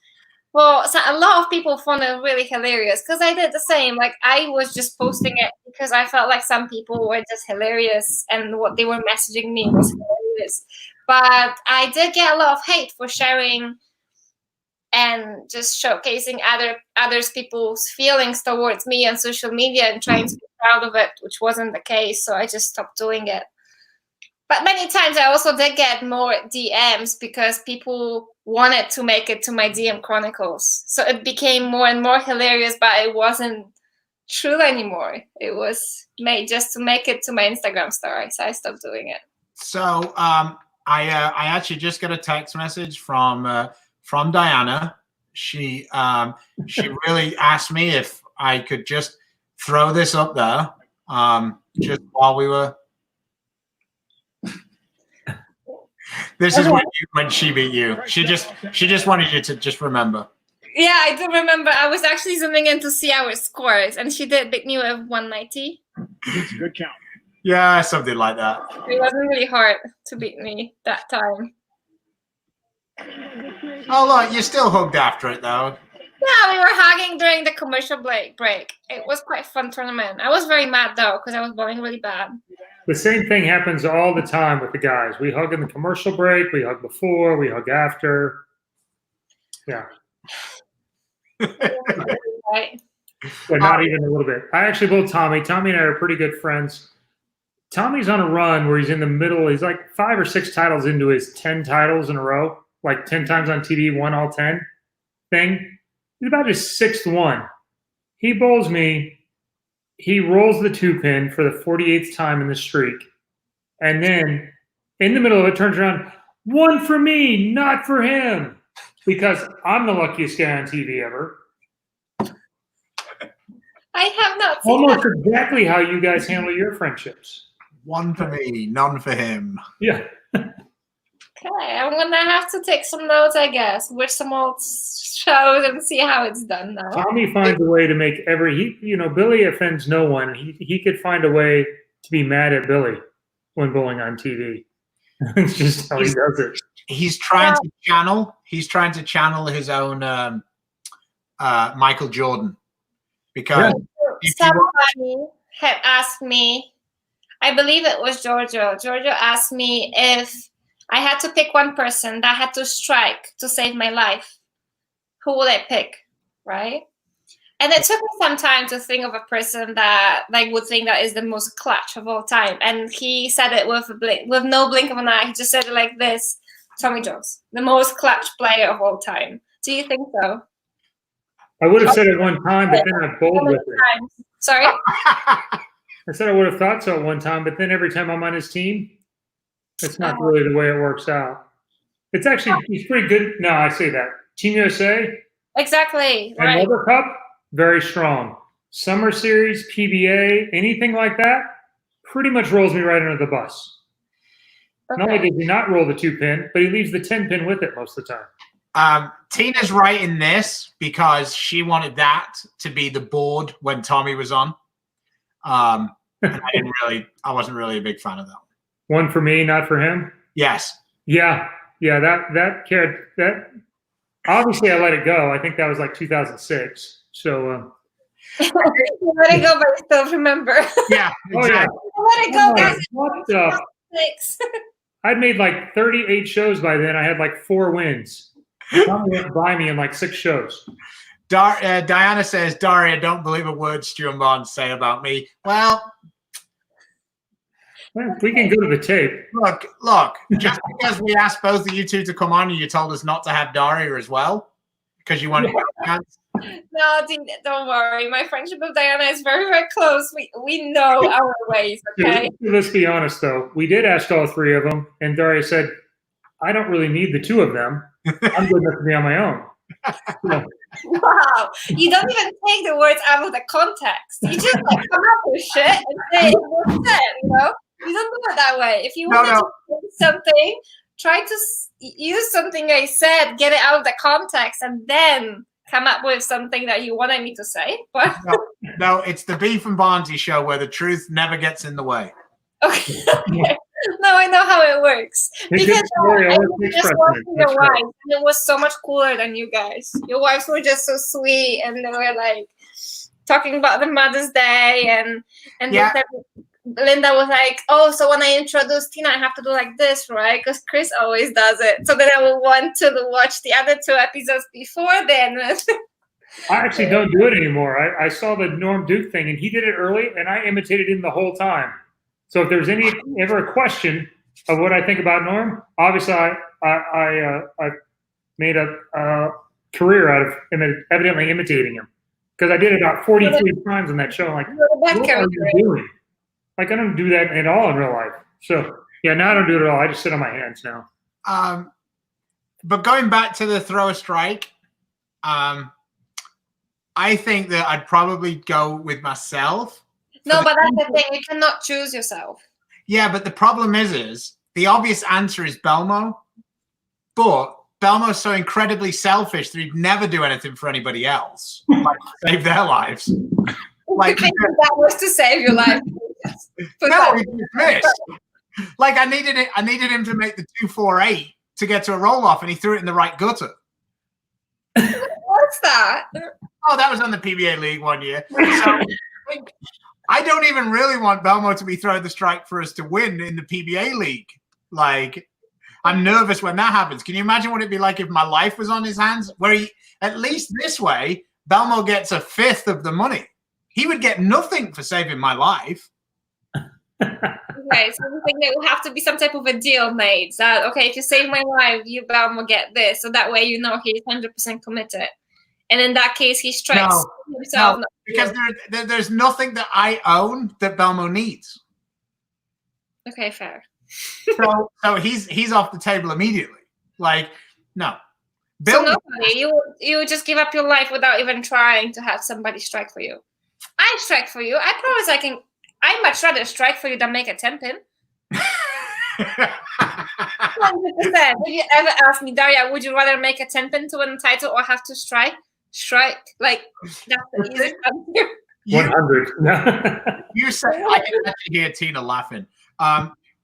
Well, so a lot of people found it really hilarious because I did the same. Like, I was just posting it because I felt like some people were just hilarious and what they were messaging me was hilarious. But I did get a lot of hate for sharing and just showcasing others people's feelings towards me on social media and trying to be proud of it, which wasn't the case. So I just stopped doing it. But many times I also did get more DMs because people wanted to make it to my DM Chronicles. So it became more and more hilarious, but it wasn't true anymore. It was made just to make it to my Instagram story. So I stopped doing it. So I actually just got a text message from Diana. She really asked me if I could just throw this up there just while we were. This is when she beat you. She just wanted you to just remember. Yeah, I do remember. I was actually zooming in to see our scores, and she did beat me with 190. It's a good count. Yeah, something like that. It wasn't really hard to beat me that time. Oh, look, you're still hugged after it, though. Yeah, we were hugging during the commercial break. It was quite a fun tournament. I was very mad, though, because I was bowling really bad. The same thing happens all the time with the guys. We hug in the commercial break. We hug before. We hug after. Yeah. Right. But not even a little bit. I actually bowled Tommy. Tommy and I are pretty good friends. Tommy's on a run where he's in the middle. He's like 5 or 6 titles into his 10 titles in a row, like 10 times on TV, won all 10 thing. He's about his 6th one. He bowls me. He rolls the 2-pin for the 48th time in the streak. And then in the middle of it, turns around, 1 for me, not for him. Because I'm the luckiest guy on TV ever. I have not seen Almost that. exactly how you guys handle your friendships. One for me, none for him. Yeah. Okay, I'm gonna have to take some notes, I guess, with some old shows and see how it's done now. Tommy finds a way to make Billy offends no one. He could find a way to be mad at Billy when bowling on TV. It's just how he does it. He's trying to channel his own Michael Jordan, because Somebody had asked me, I believe it was Giorgio. Giorgio asked me if I had to pick one person that had to strike to save my life, who would I pick, right? And it took me some time to think of a person that would think that is the most clutch of all time. And he said it with no blink of an eye. He just said it like this: Tommy Jones, the most clutch player of all time. Do you think so? I would have said it one time, but then I bowled with it. Sorry? I said I would have thought so at one time, but then every time I'm on his team, it's not really the way it works out. It's actually, he's pretty good. No, I say that. Team USA. Exactly. And Right. World Cup, very strong. Summer Series, PBA, anything like that, pretty much rolls me right under the bus. Okay. Not only does he not roll the 2-pin, but he leaves the 10-pin with it most of the time. Tina's right in this because she wanted that to be the board when Tommy was on. And I wasn't really a big fan of that one. One for me, not for him. Yes. Yeah. That obviously I let it go. I think that was like 2006. So You let it go, but you still remember. Yeah. Exactly. oh yeah. Let it go, guys. What the? Thanks. I'd made like 38 shows by then. I had like 4 wins. Tommy went by me in like 6 shows. Diana says, Daria, don't believe a word Stu and Barnes say about me. Well, We can go to the tape. look, just because we asked both of you two to come on and you told us not to have Daria as well, because you wanted to. No, don't worry. My friendship with Diana is very, very close. We know our ways, okay? Let's be honest, though. We did ask all 3 of them, and Daria said, I don't really need the 2 of them. I'm good enough to be on my own. So, Wow. You don't even take the words out of the context. You just come up with shit and say what's said, you know? You don't do it that way. If you want to say something, try to use something I said, get it out of the context, and then come up with something that you wanted me to say. But no, it's the Beef and Barnzy show where the truth never gets in the way. okay. No, I know how it works. Because I was just watching your wives, and it was so much cooler than you guys. Your wives were just so sweet, and they were like talking about the Mother's Day, and Yeah. Linda was like, "Oh, so when I introduce Tina, I have to do like this, right? Because Chris always does it." So then I will want to watch the other 2 episodes before then. I actually don't do it anymore. I saw the Norm Duke thing, and he did it early, and I imitated him the whole time. So if there's ever a question of what I think about Norm, obviously I made a career out of evidently imitating him, because I did it about 43 times in that show. I'm like, what are you doing? Like, I don't do that at all in real life. So yeah, now I don't do it at all. I just sit on my hands now. But going back to the throw a strike, I think that I'd probably go with myself. No, but that's the thing. You cannot choose yourself. Yeah, but the problem is the obvious answer is Belmo. But Belmo's so incredibly selfish that he'd never do anything for anybody else, like save their lives. Like that was to save your life. No, he missed. Like I needed him to make the 2-4-8 to get to a roll off, and he threw it in the right gutter. What's that? Oh, that was on the PBA League one year. So, I don't even really want Belmo to be throwing the strike for us to win in the PBA League. Like, I'm nervous when that happens. Can you imagine what it'd be like if my life was on his hands? Where at least this way, Belmo gets 1/5 of the money. He would get nothing for saving my life. Okay, so I think there will have to be some type of a deal made. That okay, if you save my life, you Belmo get this. So that way you know he's 100% committed. And in that case, he strikes himself. No, because there's nothing that I own that Belmo needs. Okay, fair. So he's off the table immediately. Like, no. So nobody, you would just give up your life without even trying to have somebody strike for you. I strike for you. I promise I can. I'd much rather strike for you than make a 10-pin. 100%. Did you ever ask me, Daria, would you rather make a 10-pin to win the title or have to strike? Strike. Like, that's the easiest answer. 100. You said, I can actually hear Tina laughing.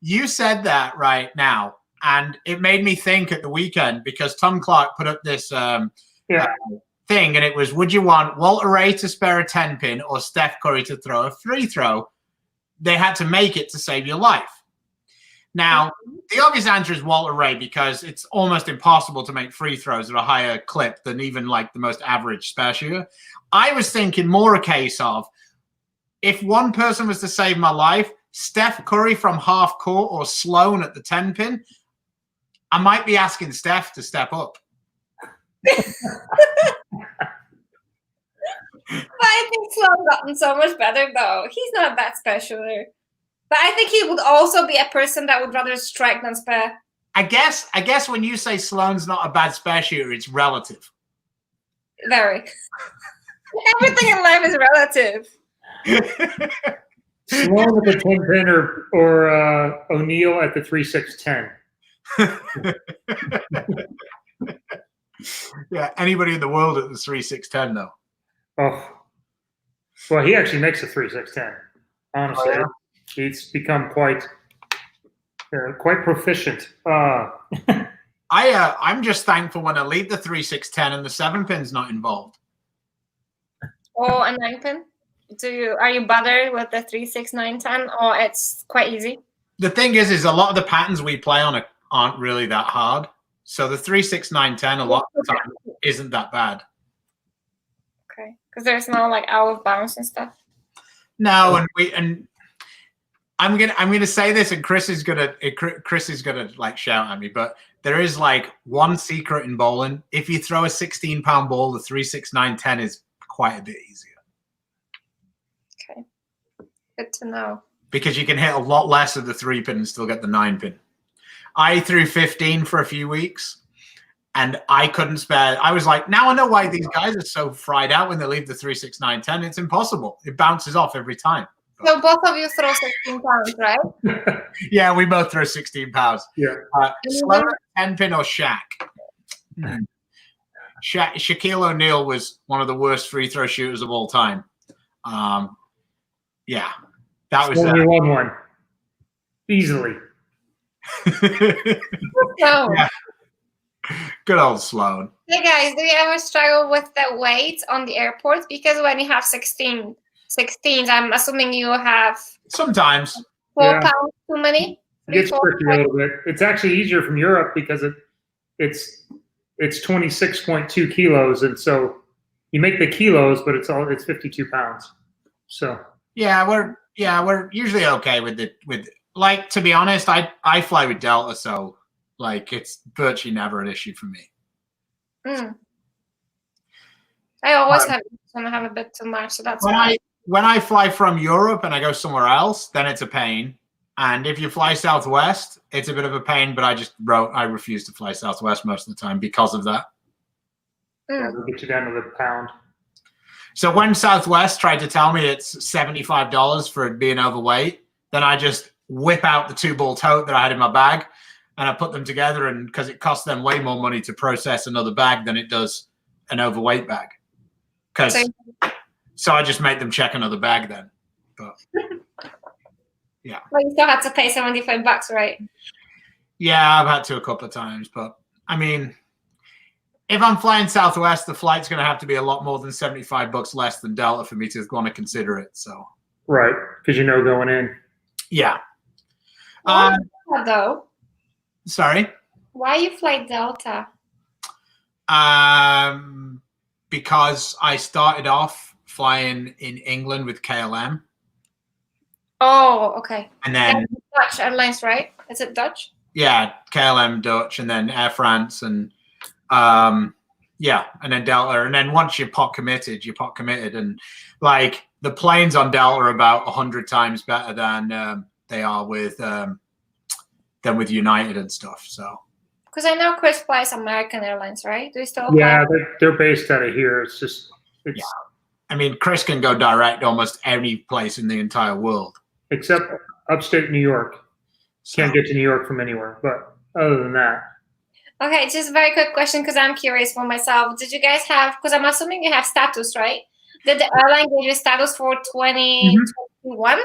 You said that right now, and it made me think at the weekend because Tom Clark put up this thing, and it was, would you want Walter Ray to spare a 10-pin or Steph Curry to throw a free throw? They had to make it to save your life. Now, the obvious answer is Walter Ray because it's almost impossible to make free throws at a higher clip than even like the most average spare shooter. I was thinking more a case of if one person was to save my life, Steph Curry from half court or Sloan at the 10-pin, I might be asking Steph to step up. But I think Sloan gotten so much better, though. He's not a bad spare shooter. But I think he would also be a person that would rather strike than spare. I guess when you say Sloan's not a bad spare shooter, it's relative. Very. Everything in life is relative. Sloan at the 10-pin or O'Neal at the 3-6-10. Yeah, anybody in the world at the 3-6-10 though. Oh, well, he actually makes a 3-6-10. Honestly, Oh, yeah? He's become quite proficient. I'm just thankful when I leave the 3-6-10 and the 7-pin's not involved. Or a 9-pin? Are you bothered with the 3-6-9-10, or it's quite easy? The thing is a lot of the patterns we play on aren't really that hard. So the 3-6-9-10 a lot of the time isn't that bad. Okay, because there's no like out of bounds and stuff. No, and I'm gonna say this, and Chris is gonna like shout at me, but there is like one secret in bowling. If you throw a 16-pound ball, the 3-6-9-10 is quite a bit easier. Okay, good to know. Because you can hit a lot less of the 3-pin and still get the 9-pin. I threw 15 for a few weeks, and I couldn't spare. I was like, now I know why these guys are so fried out when they leave the 3-6-9-10. It's impossible. It bounces off every time. So both of you throw 16 pounds, right? Yeah, we both throw 16 pounds. Yeah. Sloan, 10-pin or Shaq? Shaquille O'Neal was one of the worst free throw shooters of all time. Yeah, that was Only won one easily. So, good old Sloan. hey guys, do you ever struggle with the weight on the airport? Because when you have 16s, I'm assuming you have Sometimes 4 pounds too many. It gets tricky a little bit. It's actually easier from Europe because it's 26.2 kilos, and so you make the kilos, but it's 52 pounds. So yeah, we're usually okay with like, to be honest, I fly with Delta, so like it's virtually never an issue for me. I always have a bit too much, so that's why. When I fly from Europe and I go somewhere else, then it's a pain. And if you fly Southwest, it's a bit of a pain, but I refuse to fly Southwest most of the time because of that. we'll get you down to the pound. So when Southwest tried to tell me it's $75 for being overweight, then I just whip out the 2-ball tote that I had in my bag and I put them together, and because it costs them way more money to process another bag than it does an overweight bag. So I just made them check another bag then. But yeah. Well, you still have to pay $75, right? Yeah, I've had to a couple of times, but I mean, if I'm flying Southwest, the flight's going to have to be a lot more than $75 less than Delta for me to want to consider it. So Right, because going in. yeah. Why Delta, though? Sorry. Why you fly Delta? Because I started off flying in England with KLM. Oh, okay. And then Dutch Airlines, right? Is it Dutch? Yeah, KLM, Dutch, and then Air France, and yeah, and then Delta. And then once you're pot committed, and like the planes on Delta are about 100 times better than they are with United and stuff. So because I know Chris flies American Airlines, right? Do you still? Yeah, they're based out of here. It's just yeah. I mean, Chris can go direct almost any place in the entire world. Except upstate New York. Can't get to New York from anywhere. But other than that. Okay, just a very quick question because I'm curious for myself. Did you guys have, because I'm assuming you have status, right? Did the airline give you status for 2021?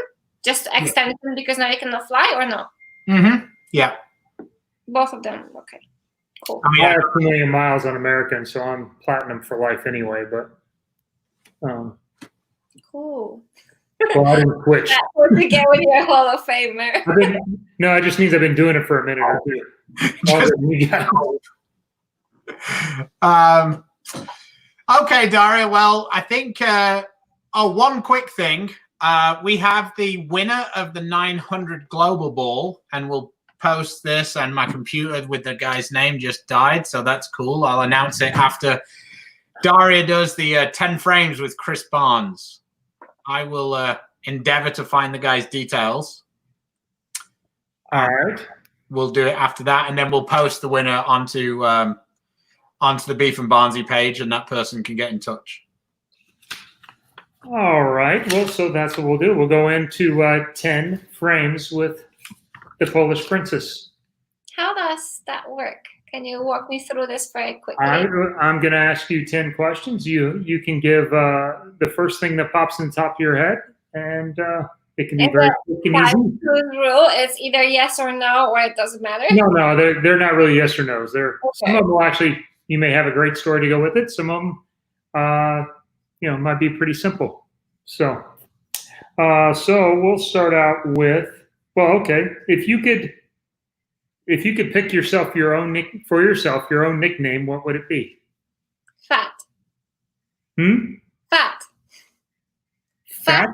Just to extend it because now you cannot fly or no? Mm-hmm. Yeah. Both of them. Okay, cool. I mean, I have 2 million miles on American, so I'm platinum for life anyway. But Cool. well, I didn't switch. That's what you get when you're a Hall of Famer. No, it just means I've been doing it for a minute or two. Okay, Daria. Well, I think one quick thing. We have the winner of the 900 Global Ball, and we'll post this. And my computer with the guy's name just died, so that's cool. I'll announce it after Daria does the 10 frames with Chris Barnes. I will endeavor to find the guy's details. All right. We'll do it after that, and then we'll post the winner onto the Beef and Barnzy page, and that person can get in touch. All right. Well, so that's what we'll do. We'll go into 10 frames with the Polish princess. How does that work? Can you walk me through this very quickly? I'm going to ask you 10 questions. You can give the first thing that pops in the top of your head, and it can be very quick and easy. Rule is either yes or no, or it doesn't matter. No, they're not really yes or no's. Some of them will actually. You may have a great story to go with it. Some of them, might be pretty simple. So we'll start out with. Well, okay. If you could pick your own nickname, what would it be? Fat. Fat. Fat?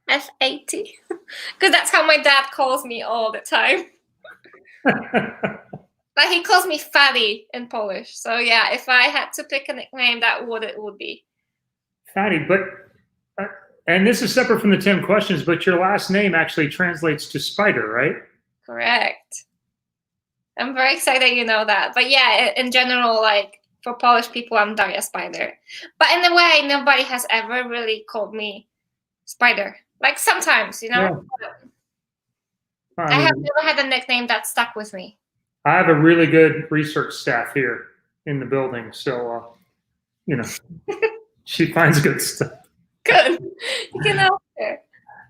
F-A-T. Because that's how my dad calls me all the time. But he calls me Fatty in Polish. So yeah, if I had to pick a nickname, that what it would be. Fatty, but and this is separate from the 10 questions, but your last name actually translates to spider, right? Correct. I'm very excited you know that. But yeah, in general, like for Polish people, I'm Daria Spider. But in a way, nobody has ever really called me Spider. Like sometimes, Yeah. I have never had a nickname that stuck with me. I have a really good research staff here in the building, so she finds good stuff. Good. You can help her.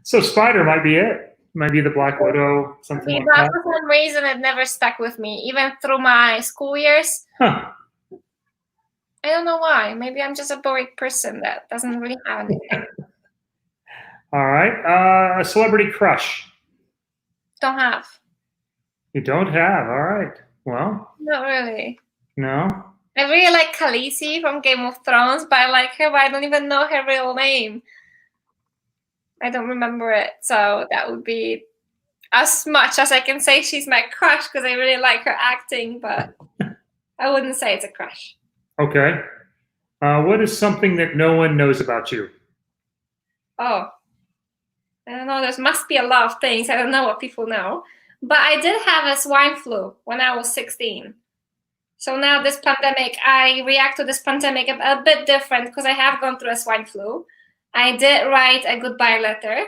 So spider might be it. Might be the Black Widow, something like that. For some reason, it never stuck with me, even through my school years. Huh. I don't know why. Maybe I'm just a boring person that doesn't really have anything. All right. A celebrity crush. Don't have. You don't have. All right. Well. Not really. No. I really like Khaleesi from Game of Thrones, but I like her, but I don't even know her real name. I don't remember it, so that would be as much as I can say she's my crush because I really like her acting, but I wouldn't say it's a crush. Okay. What is something that no one knows about you? Oh, I don't know. There must be a lot of things. I don't know what people know. But I did have a swine flu when I was 16. So now this pandemic, I react to this pandemic a bit different because I have gone through a swine flu. I did write a goodbye letter.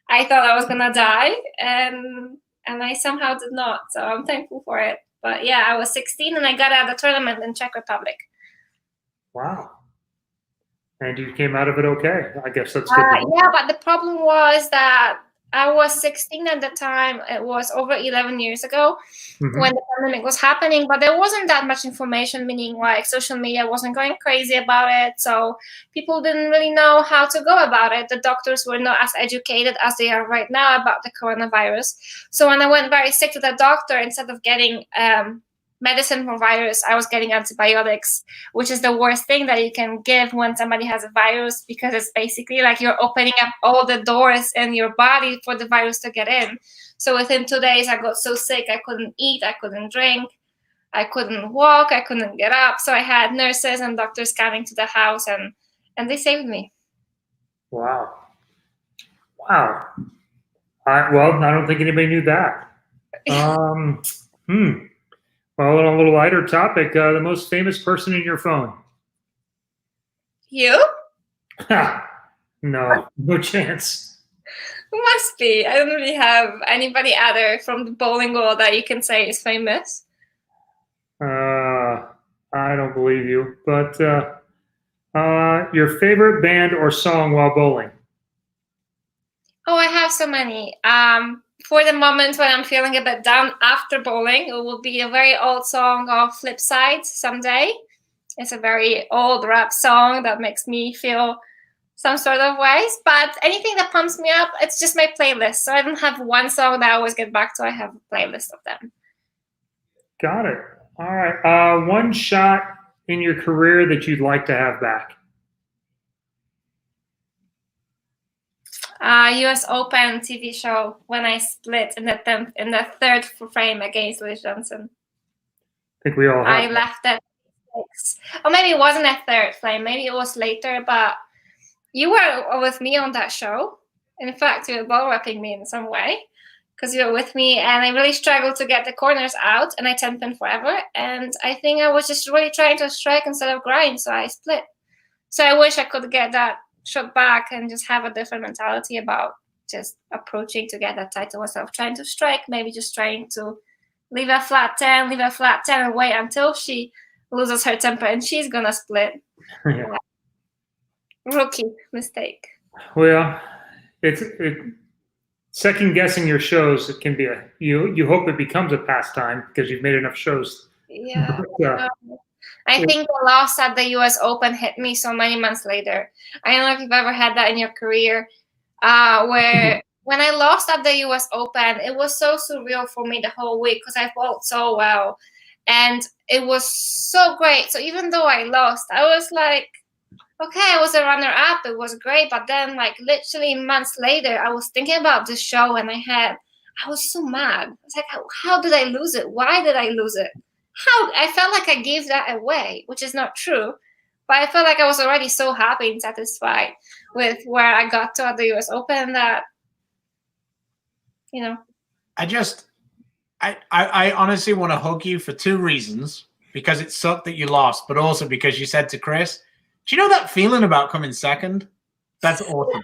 I thought I was going to die, and I somehow did not. So I'm thankful for it. But yeah, I was 16 and I got out of the tournament in Czech Republic. Wow. And you came out of it okay. I guess that's good. Yeah, but the problem was that I was 16 at the time. It was over 11 years ago when the pandemic was happening, but there wasn't that much information, meaning like social media wasn't going crazy about it. So people didn't really know how to go about it. The doctors were not as educated as they are right now about the coronavirus. So when I went very sick to the doctor, instead of getting medicine for virus, I was getting antibiotics, which is the worst thing that you can give when somebody has a virus, because it's basically like you're opening up all the doors in your body for the virus to get in. So within 2 days, I got so sick, I couldn't eat, I couldn't drink, I couldn't walk, I couldn't get up. So I had nurses and doctors coming to the house, and they saved me. Wow. Wow. Well, I don't think anybody knew that. Well, on a little lighter topic, the most famous person in your phone. You? No chance. Must be. I don't really have anybody other from the bowling world that you can say is famous. I don't believe you. But your favorite band or song while bowling? Oh, I have so many. For the moment when I'm feeling a bit down after bowling, it will be a very old song of Flipside, Someday. It's a very old rap song that makes me feel some sort of ways. But anything that pumps me up, it's just my playlist. So I don't have one song that I always get back to. I have a playlist of them. Got it. All right. One shot in your career that you'd like to have back? US Open TV show when I split in the third frame against Liz Johnson. I think we all have. I left at 6. Or maybe it wasn't a third frame. Maybe it was later. But you were with me on that show. In fact, you were ball wrapping me in some way because you were with me, and I really struggled to get the corners out, and I 10-pin forever. And I think I was just really trying to strike instead of grind, so I split. So I wish I could get that shot back and just have a different mentality about just approaching to get that title instead of trying to strike, maybe just trying to leave a flat 10 and wait until she loses her temper and she's gonna split. Yeah. Rookie mistake. Well, it's second guessing your shows. It can be you hope it becomes a pastime because you've made enough shows. Yeah. But, I think the loss at the US Open hit me so many months later. I don't know if you've ever had that in your career, where when I lost at the US Open, it was so surreal for me the whole week because I felt so well. And it was so great. So even though I lost, I was like, okay, I was a runner-up. It was great. But then, like, literally months later, I was thinking about this show and I was so mad. It's like, how did I lose it? Why did I lose it? I felt like I gave that away, which is not true. But I felt like I was already so happy and satisfied with where I got to at the US Open that, you know. I honestly want to hug you for 2 reasons. Because it sucked that you lost, but also because you said to Chris, do you know that feeling about coming second? That's awesome.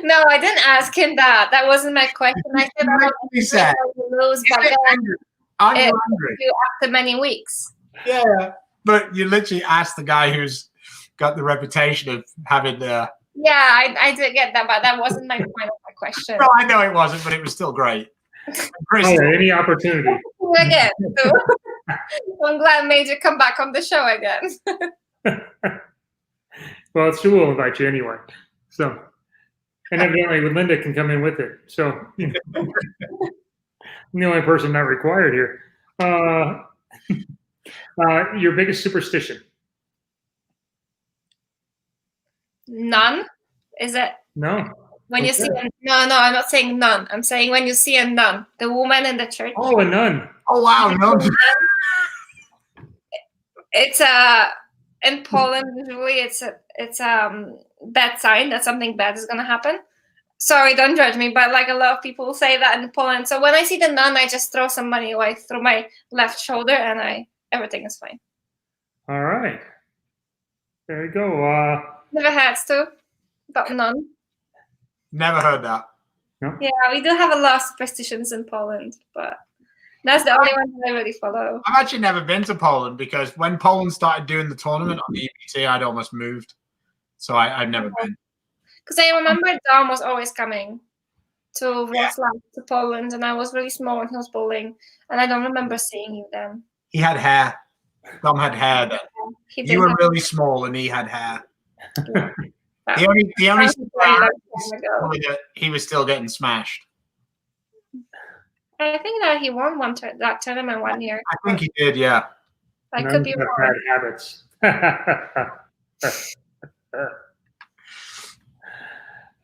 No, I didn't ask him that. That wasn't my question. I said I lose, but then Aren't you it angry? after many weeks. Yeah, but you literally asked the guy who's got the reputation of having the. Yeah, I did get that, but that wasn't my point of my question. No, I know it wasn't, but it was still great. Chris, any opportunity. Again, so I'm glad I made you come back on the show again. Well, she will invite you anyway. So, and evidently Linda can come in with it. So, I'm the only person not required here. Your biggest superstition? None? Is it? No. When you see no, I'm not saying none. I'm saying when you see a nun, the woman in the church. Oh, a nun. Oh wow, no. It's in Poland usually it's a bad sign that something bad is gonna happen. Sorry, don't judge me, but like a lot of people say that in Poland. So when I see the nun, I just throw some money away through my left shoulder, and everything is fine. All right. There you go. Never had to, but none. Never heard that. No? Yeah, we do have a lot of superstitions in Poland, but that's the only one that I really follow. I've actually never been to Poland because when Poland started doing the tournament on the EBT, I'd almost moved. So I've never been. Because I remember Dom was always coming to Wrocław, to Poland, and I was really small when he was bowling, and I don't remember seeing you then. He had hair. Dom had hair then. You were really small and he had hair. Yeah. The only surprise ago. was that he was still getting smashed. I think that he won that tournament 1 year. I think he did, yeah. I could be wrong. Bad habits.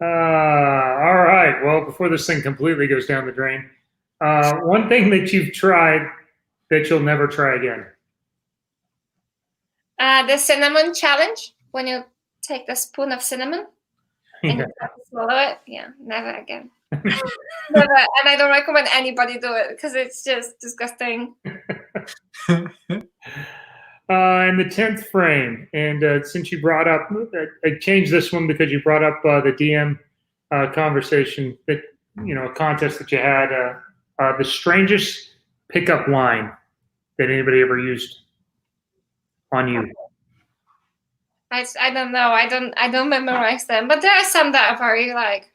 All right. Well, before this thing completely goes down the drain, one thing that you've tried that you'll never try again. The cinnamon challenge, when you take the spoon of cinnamon and you have to swallow it. Yeah, never again. Never. And I don't recommend anybody do it because it's just disgusting. in the 10th frame. And since you brought up, I changed this one because you brought up the DM conversation that, a contest that you had, the strangest pickup line that anybody ever used on you. I don't know. I don't memorize them, but there are some that are very like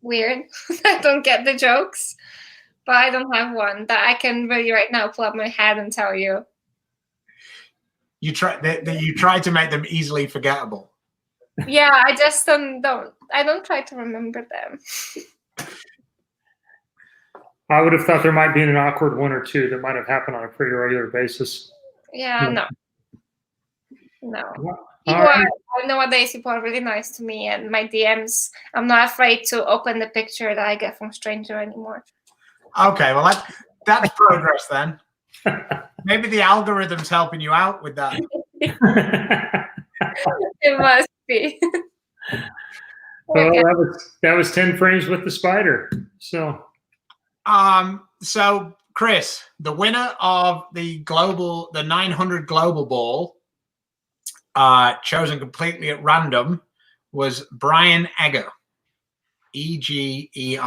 weird. I don't get the jokes, but I don't have one that I can really right now pull up my head and tell you. You try to make them easily forgettable. Yeah, I just don't. I don't try to remember them. I would have thought there might be an awkward one or two that might have happened on a pretty regular basis. Yeah, no. All right. Nowadays, people are really nice to me, and my DMs. I'm not afraid to open the picture that I get from stranger anymore. Okay, well that's progress then. Maybe the algorithm's helping you out with that. It must be. Well, Okay. that was 10 frames with the spider. So Chris, the winner of the 900 global ball, chosen completely at random, was Brian Egger, Eger.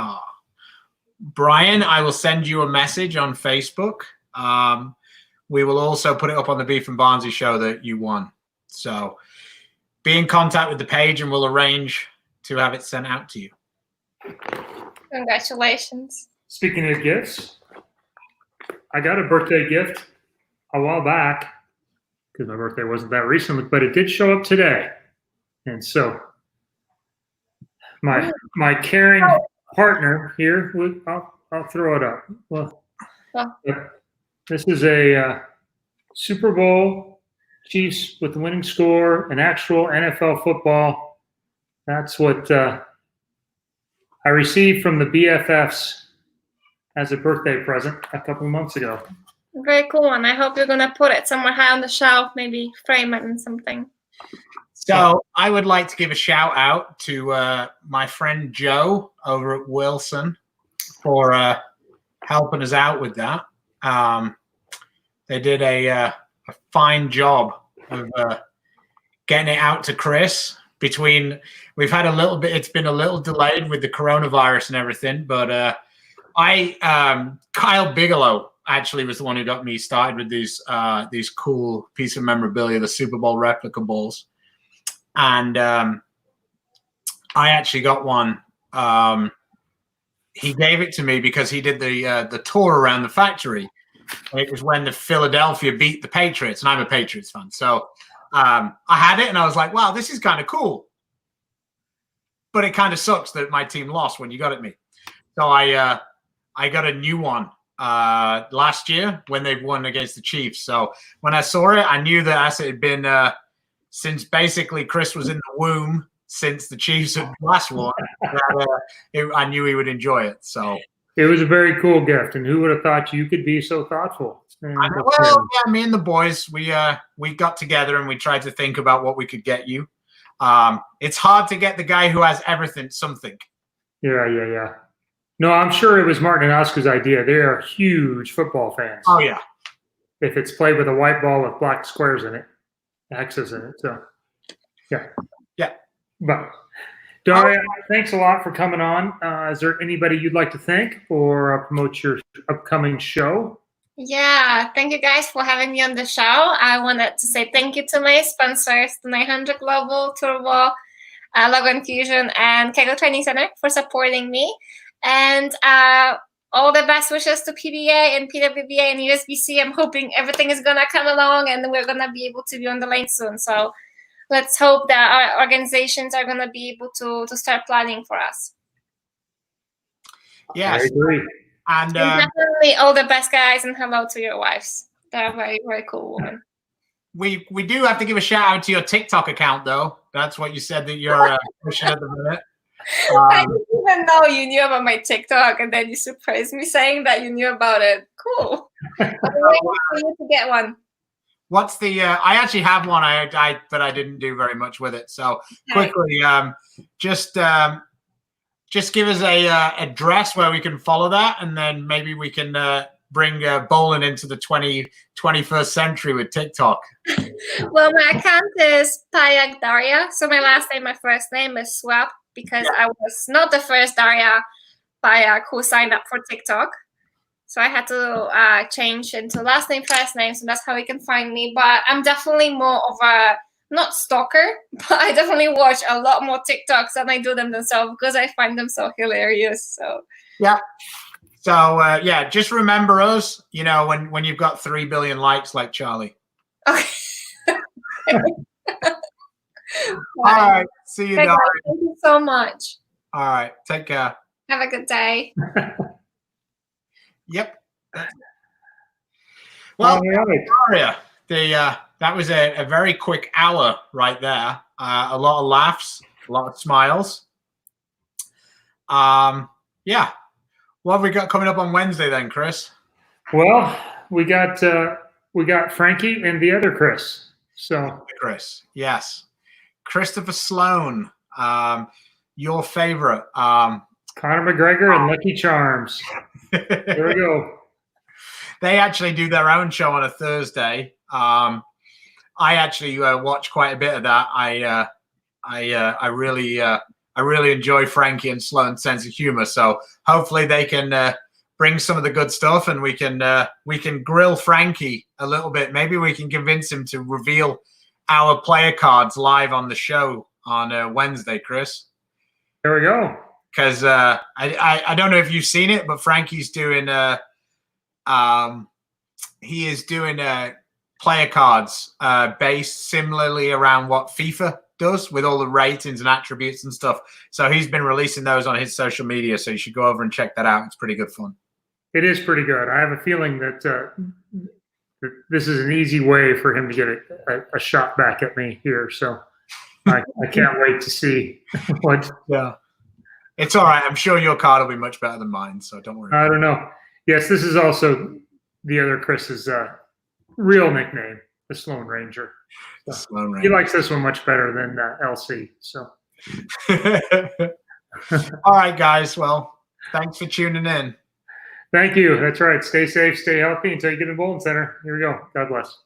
Brian, I will send you a message on Facebook. We will also put it up on the Beef and Barnzy show that you won. So be in contact with the page and we'll arrange to have it sent out to you. Congratulations. speaking of gifts, I got a birthday gift a while back because my birthday wasn't that recent, but it did show up today. And so my caring partner here, I'll throw it up. Well, this is a Super Bowl Chiefs with the winning score, an actual NFL football. That's what I received from the BFFs as a birthday present a couple of months ago. Very cool one. I hope you're going to put it somewhere high on the shelf, maybe frame it in something. So I would like to give a shout out to my friend Joe over at Wilson for helping us out with that. They did a fine job of getting it out to Chris. We've had a little bit, it's been a little delayed with the coronavirus and everything, but Kyle Bigelow actually was the one who got me started with these cool piece of memorabilia, the Super Bowl replica balls. And I actually got one. He gave it to me because he did the tour around the factory. It was when the Philadelphia beat the Patriots, and I'm a Patriots fan. So I had it, and I was like, wow, this is kind of cool. But it kind of sucks that my team lost when you got it me. So I got a new one last year when they won against the Chiefs. So when I saw it, I knew that as it had been since basically Chris was in the womb since the Chiefs had last won, I knew he would enjoy it. So it was a very cool gift, and who would have thought you could be so thoughtful? Well, yeah, me and the boys, we got together and we tried to think about what we could get you. It's hard to get the guy who has everything something. Yeah. No, I'm sure it was Martin and Oscar's idea. They are huge football fans. Oh yeah. If it's played with a white ball with black squares in it, X's in it. So yeah. But Daria, thanks a lot for coming on. Is there anybody you'd like to thank or promote your upcoming show? Yeah, thank you guys for having me on the show. I wanted to say thank you to my sponsors, the 900 Global, Turbo, Logo Infusion, and Kegel Training Center for supporting me. And all the best wishes to PBA and PWBA and USBC. I'm hoping everything is going to come along and we're going to be able to be on the lane soon. So let's hope that our organizations are going to be able to start planning for us. Yes. I agree. And definitely all the best, guys, and hello to your wives. They're very, very cool women. We do have to give a shout out to your TikTok account, though. That's what you said that you're pushing at the minute. I didn't even know you knew about my TikTok, and then you surprised me saying that you knew about it. Cool. I'm waiting for you to get one. What's the? I actually have one. But I didn't do very much with it. So quickly, just give us a address where we can follow that, and then maybe we can bring bowling into the 21st century with TikTok? Well, my account is Pajak Daria. So my last name, my first name is swapped because I was not the first Daria Pajak who signed up for TikTok. So I had to change into last name, first name. So that's how you can find me. But I'm definitely more of a, not stalker, but I definitely watch a lot more TikToks than I do them themselves because I find them so hilarious. So yeah. So yeah, just remember us, you know, when you've got 3 billion likes like Charlie. okay. All right. See you, Okay, guys, Daria. thank you so much. All right. Take care. Have a good day. Yep. Well, All right. Daria, that was a very quick hour right there. A lot of laughs, a lot of smiles. Yeah. What have we got coming up on Wednesday then, Chris? Well, we got Frankie and the other Chris. So Chris, yes. Christopher Sloan, your favorite. Conor McGregor and Lucky Charms. There we go. They actually do their own show on a Thursday. I actually watch quite a bit of that. I really enjoy Frankie and Sloan's sense of humor. So hopefully they can bring some of the good stuff, and we can grill Frankie a little bit. Maybe we can convince him to reveal our player cards live on the show on Wednesday, Chris. There we go. Because I don't know if you've seen it, but Frankie's doing he is doing player cards based similarly around what FIFA does with all the ratings and attributes and stuff. So he's been releasing those on his social media. So you should go over and check that out. It's pretty good fun. It is pretty good. I have a feeling that this is an easy way for him to get a shot back at me here. So I can't wait to see what. Yeah. It's all right. I'm sure your card will be much better than mine, so don't worry. I don't know. Yes, this is also the other Chris's real nickname, the Sloan Ranger. The Sloan Ranger. He likes this one much better than LC. So. All right, guys. Well, thanks for tuning in. Thank you. That's right. Stay safe, stay healthy until you get in the Bowling Center. Here we go. God bless.